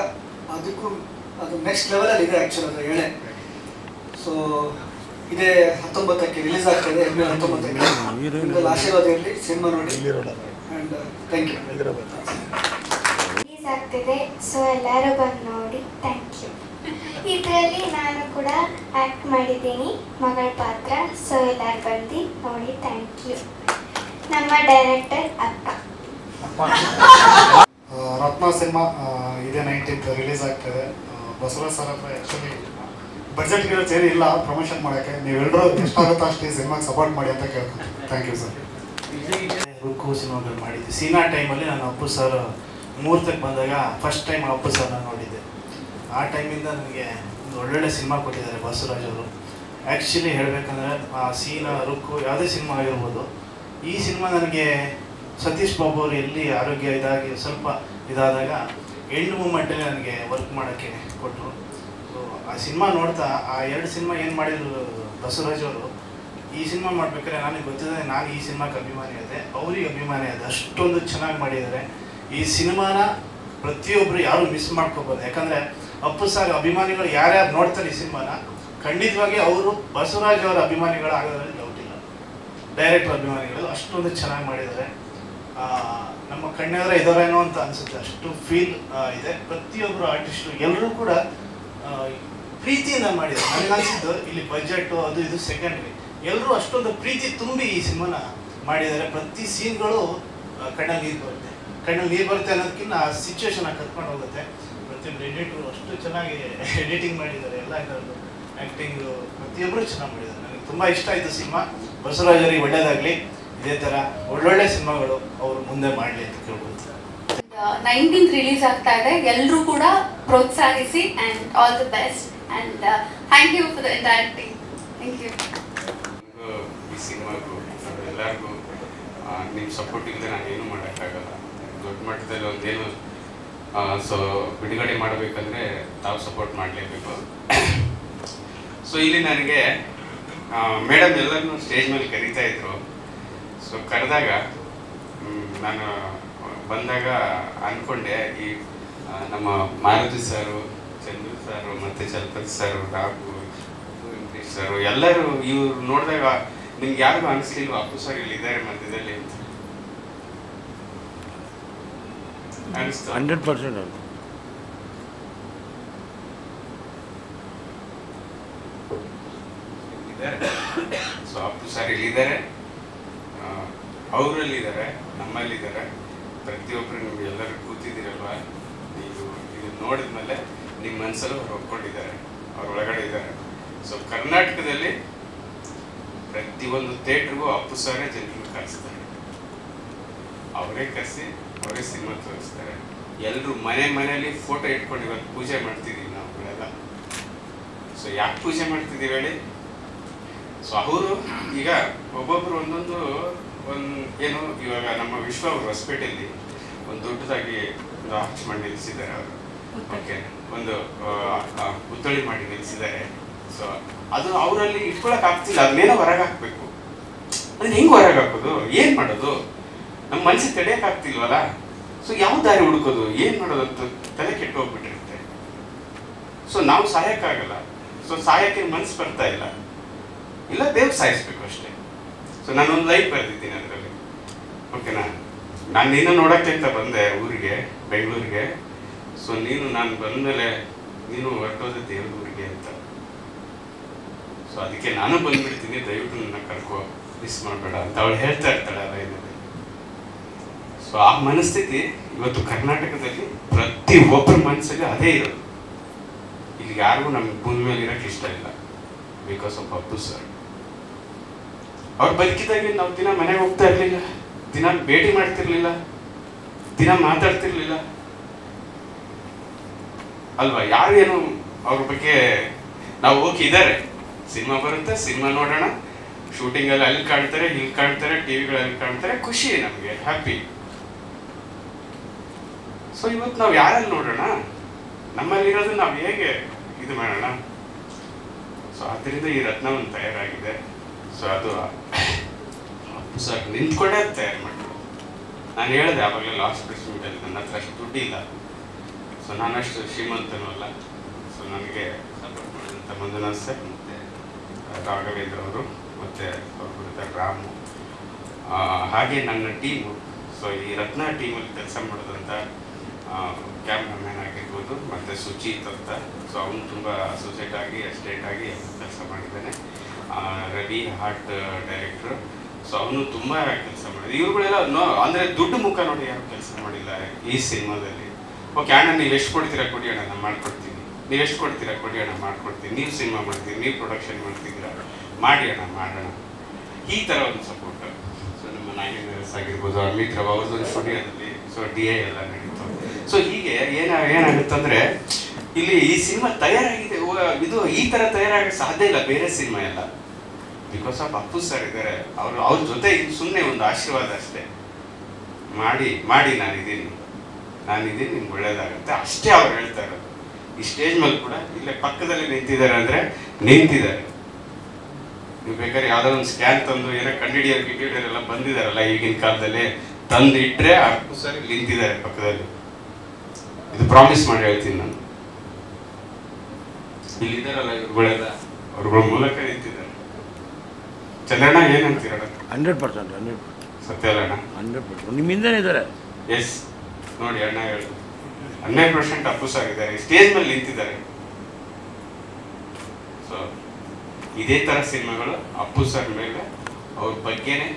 ಅದಕ್ಕೂ ಅದು ನೆಕ್ಸ್ಟ್ ಲೆವೆಲಲ್ಲಿ ಇದೆ ಆ್ಯಕ್ಚುಲಿ ಅದು ಎಳೆ. ಸೊ ಇದೇ 19ಕ್ಕೆ ರಿಲೀಸ್ ಆಗ್ತದೆ, April 19ಕ್ಕೆ. ನಿಮ್ಮಲ್ಲಿ ಆಶೀರ್ವಾದ ಇರಲಿ, ಸಿನಿಮಾ ನೋಡಿ. And thank you. ರಿಲೀಸ್ ಆಗ್ತಿದೆ, ಸೊ ಎಲ್ಲರೂ ಬಂದು ನೋಡಿ. Thank you. ಇದರಲ್ಲಿ ನಾನು ಕೂಡ ಆ್ಯಕ್ಟ್ ಮಾಡಿದ್ದೀನಿ, ಮಗಳ ಪಾತ್ರ. ಸೊ ಎಲ್ಲರೂ ಬಂದು ನೋಡಿ. Thank you. ನಮ್ಮ ಡೈರೆಕ್ಟರ್ ಅಕ್ಕ. ರತ್ನ ಸಿನಿಮಾ ಇದೇ 19th ರಿಲೀಸ್ ಆಗ್ತದೆ. ಬಸವರಾಜ್ ಸರ್ ಹತ್ರ ಆ್ಯಕ್ಚುಲಿ ಬಡ್ಜೆಟ್ಗಳು ಸೇರಿ ಇಲ್ಲ ಪ್ರಮೋಷನ್ ಮಾಡೋಕ್ಕೆ. ನೀವೆಲ್ಲರೂ ಎಷ್ಟಾಗುತ್ತೋ ಅಷ್ಟು ಈ ಸಿನಿಮಾಗೆ ಸಪೋರ್ಟ್ ಮಾಡಿ ಅಂತ ಕೇಳ್ತೀನಿ. Thank you sir. ರುಕ್ಕು ಸಿನಿಮಾಗಳು ಮಾಡಿದ್ದೆ. ಸೀನಾ ಟೈಮಲ್ಲಿ ನಾನು ಅಪ್ಪು ಸರ್ ಮುಹೂರ್ತಕ್ಕೆ ಬಂದಾಗ ಫಸ್ಟ್ ಟೈಮ್ ಅಪ್ಪು ಸರ್ನ ನೋಡಿದ್ದೆ. ಆ ಟೈಮಿಂದ ನನಗೆ ಒಂದು ಒಳ್ಳೊಳ್ಳೆ ಸಿನಿಮಾ ಕೊಟ್ಟಿದ್ದಾರೆ ಬಸವರಾಜ್ ಅವರು. ಆ್ಯಕ್ಚುಲಿ ಹೇಳಬೇಕಂದ್ರೆ ಆ ಸೀನಾ ರುಕ್ಕು ಯಾವುದೇ ಸಿನಿಮಾ ಆಗಿರ್ಬೋದು, ಈ ಸಿನಿಮಾ ನನಗೆ ಸತೀಶ್ ಬಾಬು ಅವರು ಎಲ್ಲಿ ಆರೋಗ್ಯ ಇದಾಗಿ ಸ್ವಲ್ಪ ಇದಾದಾಗ ಎಂಡ್ ಮೂಮೆಂಟಲ್ಲಿ ನನಗೆ ವರ್ಕ್ ಮಾಡೋಕ್ಕೆ ಕೊಟ್ಟರು. ಸೊ ಆ ಸಿನಿಮಾ ನೋಡ್ತಾ ಆ 2 ಸಿನಿಮಾ ಏನು ಮಾಡಿದ್ರು ಬಸವರಾಜ್ ಅವರು, ಈ ಸಿನಿಮಾ ಮಾಡ್ಬೇಕಾದ್ರೆ ನನಗೆ ಗೊತ್ತಿದೆ, ನಾನು ಈ ಸಿನಿಮಾಕ್ಕೆ ಅಭಿಮಾನಿ ಆದೆ, ಅವ್ರಿಗೆ ಅಭಿಮಾನಿ ಆದೆ. ಅಷ್ಟೊಂದು ಚೆನ್ನಾಗಿ ಮಾಡಿದ್ದಾರೆ ಈ ಸಿನಿಮಾನ. ಪ್ರತಿಯೊಬ್ಬರು ಯಾರು ಮಿಸ್ ಮಾಡ್ಕೋಬೋದು. ಯಾಕಂದರೆ ಅಪ್ಪು ಸರ್ ಅಭಿಮಾನಿಗಳು ಯಾರ್ಯಾರು ನೋಡ್ತಾರೆ ಈ ಸಿನಿಮಾನ, ಖಂಡಿತವಾಗಿ ಅವರು ಬಸವರಾಜ್ ಅವರ ಅಭಿಮಾನಿಗಳು ಆಗೋದ್ರಲ್ಲಿ ಡೌಟ್ ಇಲ್ಲ. ಡೈರೆಕ್ಟರ್ ಅಭಿಮಾನಿಗಳು ಅಷ್ಟೊಂದು ಚೆನ್ನಾಗಿ ಮಾಡಿದ್ದಾರೆ. ನಮ್ಮ ಕಣ್ಣೆದರ ಇದ್ದಾರೇನೋ ಅಂತ ಅನಿಸುತ್ತೆ, ಅಷ್ಟು ಫೀಲ್ ಇದೆ. ಪ್ರತಿಯೊಬ್ಬರು ಆರ್ಟಿಸ್ಟು ಎಲ್ಲರೂ ಕೂಡ ಪ್ರೀತಿಯಿಂದ ಮಾಡಿದ್ದಾರೆ. ನನಗನ್ಸಿದ್ದು ಇಲ್ಲಿ ಬಜೆಟು ಅದು ಇದು ಸೆಕೆಂಡ್ರಿ, ಎಲ್ಲರೂ ಅಷ್ಟೊಂದು ಪ್ರೀತಿ ತುಂಬಿ ಈ ಸಿನಿಮಾನ ಮಾಡಿದ್ದಾರೆ. ಪ್ರತಿ ಸೀನ್ಗಳು ಕಣ್ಣಲ್ಲಿ ನೀರು ಬರುತ್ತೆ ಅನ್ನೋದಕ್ಕಿಂತ ಆ ಸಿಚುವೇಶನ್ ಕರ್ಕೊಂಡು ಹೋಗುತ್ತೆ. ಪ್ರತಿಯೊಬ್ಬರು ಎಡಿಟ್ರು ಅಷ್ಟು ಚೆನ್ನಾಗಿ ಎಡಿಟಿಂಗ್ ಮಾಡಿದ್ದಾರೆ. ಎಲ್ಲ ಇದರದ್ದು ಆ್ಯಕ್ಟಿಂಗು ಪ್ರತಿಯೊಬ್ಬರು ಚೆನ್ನಾಗಿ ಮಾಡಿದ್ದಾರೆ. ನನಗೆ ತುಂಬ ಇಷ್ಟ ಆಯಿತು ಸಿನಿಮಾ. ಬಸವರಾಜರಿಗೆ ಒಳ್ಳೆಯದಾಗಲಿ, ಇದೇ ಥರ ಒಳ್ಳೊಳ್ಳೆ ಸಿನಿಮಾಗಳು ಅವರು ಮುಂದೆ ಮಾಡಲಿ ಅಂತ ಕೇಳ್ಕೊಳ್ತಾರೆ. 19th ರಿಲೀಸ್ ಆಗ್ತಾ ಇದೆ, ಎಲ್ಲರೂ ಕೂಡ ಪ್ರೋತ್ಸಾಹಿಸಿ. And all the best and thank you for the entire team. Thank you. ಈ ಸಿನಿಮಾಗೂ ಎಲ್ಲರಿಗೂ ನಿಮ್ಮ ಸಪೋರ್ಟ್ ಇಲ್ಲದೆ ನಾನು ಏನೂ ಮಾಡೋಕ್ಕಾಗಲ್ಲ. ದೊಡ್ಡ ಮಟ್ಟದಲ್ಲಿ ಒಂದೇನು ಸೊ ಬಿಡುಗಡೆ ಮಾಡಬೇಕಂದ್ರೆ ತಾವು ಸಪೋರ್ಟ್ ಮಾಡಲೇಬೇಕು. ಸೊ ಇಲ್ಲಿ ನನಗೆ ಮೇಡಮ್ ಎಲ್ಲರನ್ನೂ ಸ್ಟೇಜ್ ಮೇಲೆ ಕರೀತಾ ಇದ್ರು. ಸೊ ಕರೆದಾಗ ನಾನು ಬಂದಾಗ ಅಂದ್ಕೊಂಡೆ ಈ ನಮ್ಮ ಮಾರುತಿ ಸರು, ಚಂದ್ರು ಸರು ಮತ್ತು ಚಲಪತಿ ಸರು, ರಾಘು, ವೆಂಕಟೇಶ್ ಸರು ಎಲ್ಲರೂ ಇವ್ರು ನೋಡಿದಾಗ ನಿಮ್ಗೆ ಯಾರಿಗೂ ಅನಿಸ್ಲಿಲ್ವ ಅಪ್ಪು ಸರ್ ಇಲ್ಲಿ ಇದ್ದಾರೆ ಮಧ್ಯದಲ್ಲಿ ಅಂತ? ಅನಿಸ್ತು. 100% ಇದ್ದಾರೆ. ಸೊ ಅಪ್ಪು ಸರ್ ಇಲ್ಲಿದ್ದಾರೆ, ಅವರಲ್ಲಿದ್ದಾರೆ, ನಮ್ಮಲ್ಲಿದ್ದಾರೆ. ಪ್ರತಿಯೊಬ್ಬರು ನಿಮ್ಗೆ ಎಲ್ಲರೂ ಕೂತಿದ್ದೀರಲ್ವ, ನೀವು ಇದನ್ನು ನೋಡಿದ ಮೇಲೆ ನಿಮ್ಮ ಮನಸ್ಸಲ್ಲೂ ಅವ್ರು ಒಪ್ಕೊಂಡಿದ್ದಾರೆ, ಅವ್ರ ಒಳಗಡೆ ಇದ್ದಾರೆ. ಸೊ ಕರ್ನಾಟಕದಲ್ಲಿ ಪ್ರತಿಯೊಂದು ಥಿಯೇಟ್ರಿಗೂ ಅಪ್ಪು ಸರೇ ಜನರನ್ನು ಕಳಿಸ್ತಾರೆ. ಅವರೇ ಕರೆಸಿ ಅವರೇ ಸಿನಿಮಾ ತೋರಿಸ್ತಾರೆ. ಎಲ್ಲರೂ ಮನೆಯಲ್ಲಿ ಫೋಟೋ ಇಟ್ಕೊಂಡು ಇವತ್ತು ಪೂಜೆ ಮಾಡ್ತಿದ್ದೀವಿ ನಾವುಗಳೆಲ್ಲ. ಸೊ ಯಾಕೆ ಪೂಜೆ ಮಾಡ್ತಿದ್ದೀವಿ ಹೇಳಿ? ಸೊ ಅವರು ಈಗ ಒಬ್ಬೊಬ್ಬರು ಒಂದೊಂದು ಏನು ಇವಾಗ ನಮ್ಮ ವಿಶ್ವ ಅವರು ಹೊಸಪೇಟೆಯಲ್ಲಿ ಒಂದು ದೊಡ್ಡದಾಗಿ ಒಂದು ಆರ್ಚ್ ಮಾಡಿ ನಿಲ್ಲಿಸಿದ್ದಾರೆ ಅವರು. ಓಕೆ, ಒಂದು ಪುತ್ಥಳಿ ಮಾಡಿ ನಿಲ್ಲಿಸಿದ್ದಾರೆ. ಸೊ ಅದು ಅವರಲ್ಲಿ ಇಟ್ಕೊಳಕ್ ಆಗ್ತಿಲ್ಲ, ಅದನ್ನೇನೋ ಹೊರಗೆ ಹಾಕ್ಬೇಕು. ಅದನ್ನ ಹೆಂಗೆ ಹೊರಗೆ ಹಾಕೋದು, ಏನು ಮಾಡೋದು, ನಮ್ಮ ಮನಸ್ಸಿಗೆ ತಡೆಯಕ್ಕೆ ಆಗ್ತಿಲ್ವಲ್ಲ. ಸೊ ಯಾವ ದಾರಿ ಹುಡುಕೋದು, ಏನು ಮಾಡೋದು ಅಂತ ತಲೆ ಕೆಟ್ಟು ಹೋಗ್ಬಿಟ್ಟಿರುತ್ತೆ. ಸೊ ನಾವು ಸಾಯಕ್ಕಾಗಲ್ಲ. ಸೊ ಸಾಯಕ್ಕೆ ಮನಸ್ಸು ಬರ್ತಾ ಇಲ್ಲ ದೇವ್ರು ಸಾಯಿಸ್ಬೇಕು ಅಷ್ಟೇ. ಸೊ ನಾನೊಂದು ಲೈಫ್ ಬರೆದಿದ್ದೀನಿ ಅದರಲ್ಲಿ. ಓಕೆನಾ, ನಾನು ನೀನು ನೋಡೋಕ್ಕೆ ಅಂತ ಬಂದೆ ಊರಿಗೆ, ಬೆಂಗಳೂರಿಗೆ. ಸೊ ನಾನು ಬಂದಮೇಲೆ ನೀನು ಹೊರಟೋದೆ ದೇವ್ರ ಊರಿಗೆ ಅಂತ. ಸೊ ಅದಕ್ಕೆ ನಾನು ಬಂದ್ಬಿಡ್ತೀನಿ, ದಯವಿಟ್ಟು ನನ್ನ ಕರ್ಕೋ, ಮಿಸ್ ಮಾಡಬೇಡ ಅಂತ ಅವಳು ಹೇಳ್ತಾ ಇರ್ತಾಳೆ ಆ ಲೈನಲ್ಲಿ. ಸೊ ಆ ಮನಸ್ಥಿತಿ ಇವತ್ತು ಕರ್ನಾಟಕದಲ್ಲಿ ಪ್ರತಿ ಒಬ್ಬರ ಮನಸ್ಸಲ್ಲಿ ಅದೇ ಇರೋದು. ಇಲ್ಲಿ ಯಾರಿಗೂ ನಮ್ಮ ಭೂಮಿ ಮೇಲೆ ಇರೋಕ್ಕೆ ಇಷ್ಟ ಇಲ್ಲ, ಬಿಕಾಸ್ ಆಫ್ ಅಪ್ಪು ಸರ್. ಅವ್ರು ಬದುಕಿದಾಗೆ ನಾವು ದಿನ ಮನೆಗೆ ಹೋಗ್ತಾ ಇರಲಿಲ್ಲ, ದಿನ ಭೇಟಿ ಮಾಡ್ತಿರ್ಲಿಲ್ಲ, ದಿನ ಮಾತಾಡ್ತಿರ್ಲಿಲ್ಲ ಅಲ್ವಾ. ಯಾರು ಏನು ಅವ್ರ ಬಗ್ಗೆ ನಾವು ಓಕೆ ಇದ್ದಾರೆ, ಸಿನಿಮಾ ಬರುತ್ತೆ, ಸಿನಿಮಾ ನೋಡೋಣ, ಶೂಟಿಂಗಲ್ಲಿ ಅಲ್ಲಿ ಕಾಣ್ತಾರೆ, ಇಲ್ಲಿ ಕಾಣ್ತಾರೆ, ಟಿವಿಗಳಲ್ಲಿ ಕಾಣ್ತಾರೆ, ಖುಷಿ ನಮಗೆ, ಹ್ಯಾಪಿ. ಸೊ ಇವತ್ತು ನಾವು ಯಾರಲ್ಲಿ ನೋಡೋಣ, ನಮ್ಮಲ್ಲಿರೋದು ನಾವು ಹೇಗೆ ಇದು ಮಾಡೋಣ. ಸೊ ಅದರಿಂದ ಈ ರತ್ನ ಒಂದು ತಯಾರಾಗಿದೆ. ಸೊ ಅದು ಅಪ್ಪು ಸರ್ ನಿಂತ್ಕೊಂಡೇ ತಯಾರು ಮಾಡಿದ್ರು. ನಾನು ಹೇಳಿದೆ ಆವಾಗಲೇ ಲಾಸ್ಟ್ ಪ್ರೆಸ್ ಮೀಟಲ್ಲಿ, ನನ್ನ ಹತ್ರ ಅಷ್ಟು ದುಡ್ಡಿಲ್ಲ. ಸೊ ನಾನಷ್ಟು ಶ್ರೀಮಂತನೂ ಅಲ್ಲ. ಸೊ ನನಗೆ ಸಪೋರ್ಟ್ ಮಾಡಿದಂಥ ಮಂಜುನಾಥ್ ಸರ್ ಮತ್ತು ರಾಘವೇಂದ್ರ ಅವರು ಮತ್ತು ಅವ್ರ ವಿರುದ್ಧ ರಾಮು, ಹಾಗೆ ನನ್ನ ಟೀಮು. ಸೊ ಈ ರತ್ನ ಟೀಮಲ್ಲಿ ಕೆಲಸ ಮಾಡೋದಂಥ ಕ್ಯಾಮ್ರಾಮ್ಯಾನ್ ಆಗಿರ್ಬೋದು, ಮತ್ತು ಸುಚೀತ್ ಅಂತ. ಸೊ ಅವನು ತುಂಬ ಅಸೋಸಿಯೇಟ್ ಆಗಿ ಅಸಿಸ್ಟೆಂಟ್ ಆಗಿ ಕೆಲಸ ಮಾಡಿದ್ದಾನೆ. ರವಿ ಹಾರ್ಟ್ ಡೈರೆಕ್ಟ್ರು. ಸೊ ಅವನು ತುಂಬ ಕೆಲಸ ಮಾಡಿದ. ಇವುಗಳೆಲ್ಲ ಅಂದರೆ ದುಡ್ಡು ಮುಖ ನೋಡಿ ಯಾರು ಕೆಲಸ ಮಾಡಿಲ್ಲ ಈ ಸಿನಿಮಾದಲ್ಲಿ. ಓಕೆ ಅಣ್ಣ, ನೀವು ಎಷ್ಟು ಕೊಡ್ತೀರಾ ಕೊಡಿ ಅಣ್ಣ, ನಾನು ಮಾಡ್ಕೊಡ್ತೀನಿ. ನೀವು ಎಷ್ಟು ಕೊಡ್ತೀರಾ ಕೊಡಿ ಅಣ್ಣ, ಮಾಡ್ಕೊಡ್ತೀನಿ. ನೀವು ಸಿನಿಮಾ ಮಾಡ್ತೀರಿ, ನೀವು ಪ್ರೊಡಕ್ಷನ್ ಮಾಡ್ತಿದ್ದೀರಾ, ಮಾಡಿ ಅಣ್ಣ, ಮಾಡೋಣ, ಈ ಥರ ಒಂದು ಸಪೋರ್ಟ್. ಸೊ ನಮ್ಮ ನಾಯಕಸ್ ಆಗಿರ್ಬೋದು, ಅಮಿತ್ ರಾವ್ ಅವ್ರದ್ದೊಂದು ಸ್ಟುಡಿಯೋದಲ್ಲಿ ಸೊ DA ಎಲ್ಲ ನಡೀತು. ಸೊ ಹೀಗೆ ಏನಾಗುತ್ತಂದರೆ ಇಲ್ಲಿ ಈ ಸಿನಿಮಾ ತಯಾರಾಗಿದೆ, ಇದು ಈ ಥರ ತಯಾರಾಗಕ್ಕೆ ಸಾಧ್ಯ ಇಲ್ಲ ಬೇರೆ ಸಿನಿಮಾ ಎಲ್ಲ, ಬಿಕಾಸ್ ಆಫ್ ಅಪ್ಪು ಸರ್ ಇದ್ದಾರೆ. ಅವ್ರ ಜೊತೆ ಸುಮ್ಮನೆ ಒಂದು ಆಶೀರ್ವಾದ ಅಷ್ಟೇ. ಮಾಡಿ ನಾನಿದ್ದೀನಿ, ನಿಮ್ಗೆ ಒಳ್ಳೇದಾಗುತ್ತೆ ಅಷ್ಟೇ ಅವ್ರು ಹೇಳ್ತಾ ಇರೋದು. ಈ ಸ್ಟೇಜ್ ಮೇಲೆ ಕೂಡ ಇಲ್ಲೇ ಪಕ್ಕದಲ್ಲಿ ನಿಂತಿದ್ದಾರೆ ಅಂದರೆ ನಿಂತಿದ್ದಾರೆ. ನೀವು ಬೇಕಾದ್ರೆ ಯಾವುದೋ ಒಂದು ಸ್ಕ್ಯಾನ್ ತಂದು ಏನೋ ಕಂಡಿಡಿಯೋರೆಲ್ಲ ಬಂದಿದ್ದಾರಲ್ಲ ಈಗಿನ ಕಾಲದಲ್ಲಿ, ತಂದು ಇಟ್ಟರೆ ಅಪ್ಪು ಸರ್ ಇಲ್ಲಿ ನಿಂತಿದ್ದಾರೆ ಪಕ್ಕದಲ್ಲಿ. ಇದು ಪ್ರಾಮಿಸ್ ಮಾಡಿ ಹೇಳ್ತೀನಿ ನಾನು. ಇಲ್ಲಿದ್ದಾರಲ್ಲ ಇವ್ರುಗಳೆಲ್ಲ, ಅವ್ರುಗಳ ಮೂಲಕ ನಿಂತಿದ್ದಾರೆ. ಚಂದ್ರಣ್ಣ ಏನಂತೀರಣ್ಣ? 100% ಸತ್ಯ ಅಲ್ಲ ಅಣ್ಣ? 100% ನಿಮ್ಮಿಂದನೇ ಇದ್ದಾರೆ. ಎಸ್, ನೋಡಿ ಅಣ್ಣ ಹೇಳಿ 100% ಅಪ್ಪು ಸರ್ ಇದ್ದಾರೆ, ಸ್ಟೇಜ್ ಮೇಲೆ ನಿಂತಿದ್ದಾರೆ. ಸೊ ಇದೇ ಥರ ಸಿನಿಮಾಗಳು ಅಪ್ಪು ಸರ್ ಮೇಲೆ ಅವ್ರ ಬಗ್ಗೆನೇ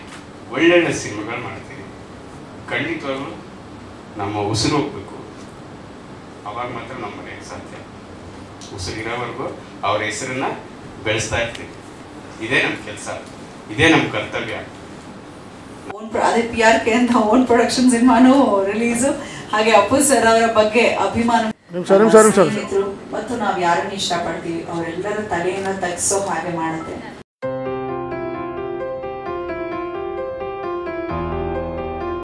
ಒಳ್ಳೊಳ್ಳೆ ಸಿನಿಮಾಗಳು ಮಾಡ್ತೀವಿ. ಖಂಡಿತವಾಗ್ಲೂ ನಮ್ಮ ಉಸಿರು ಹೋಗ್ಬೇಕು, ಅವಾಗ ಮಾತ್ರ ನಮ್ಮ ಮನೆಗೆ ಸಾಧ್ಯ. ಉಸಿರಿರೋವರೆಗೂ ಅವ್ರ ಹೆಸರನ್ನ ಬೆಳೆಸ್ತಾ ಇರ್ತೀವಿ. ಇದೇ ನಮ್ಮ ಕೆಲಸ, ಇದೇ ನಮ್ಮ ಕರ್ತವ್ಯ. ಅದೇ PRK ಅಂತ ಓನ್ ಪ್ರೊಡಕ್ಷನ್ ಸಿನಿಮಾನು ರಿಲೀಸು. ಹಾಗೆ ಅಪ್ಪು ಸರ್ ಅವರ ಬಗ್ಗೆ ಅಭಿಮಾನ ಮತ್ತು ನಾವು ಯಾರನ್ನು ಇಷ್ಟಪಡ್ತೀವಿ ಅವರೆಲ್ಲರ ತಲೆಯನ್ನು ತಗ್ಸೋ ಹಾಗೆ ಮಾಡುತ್ತೆ.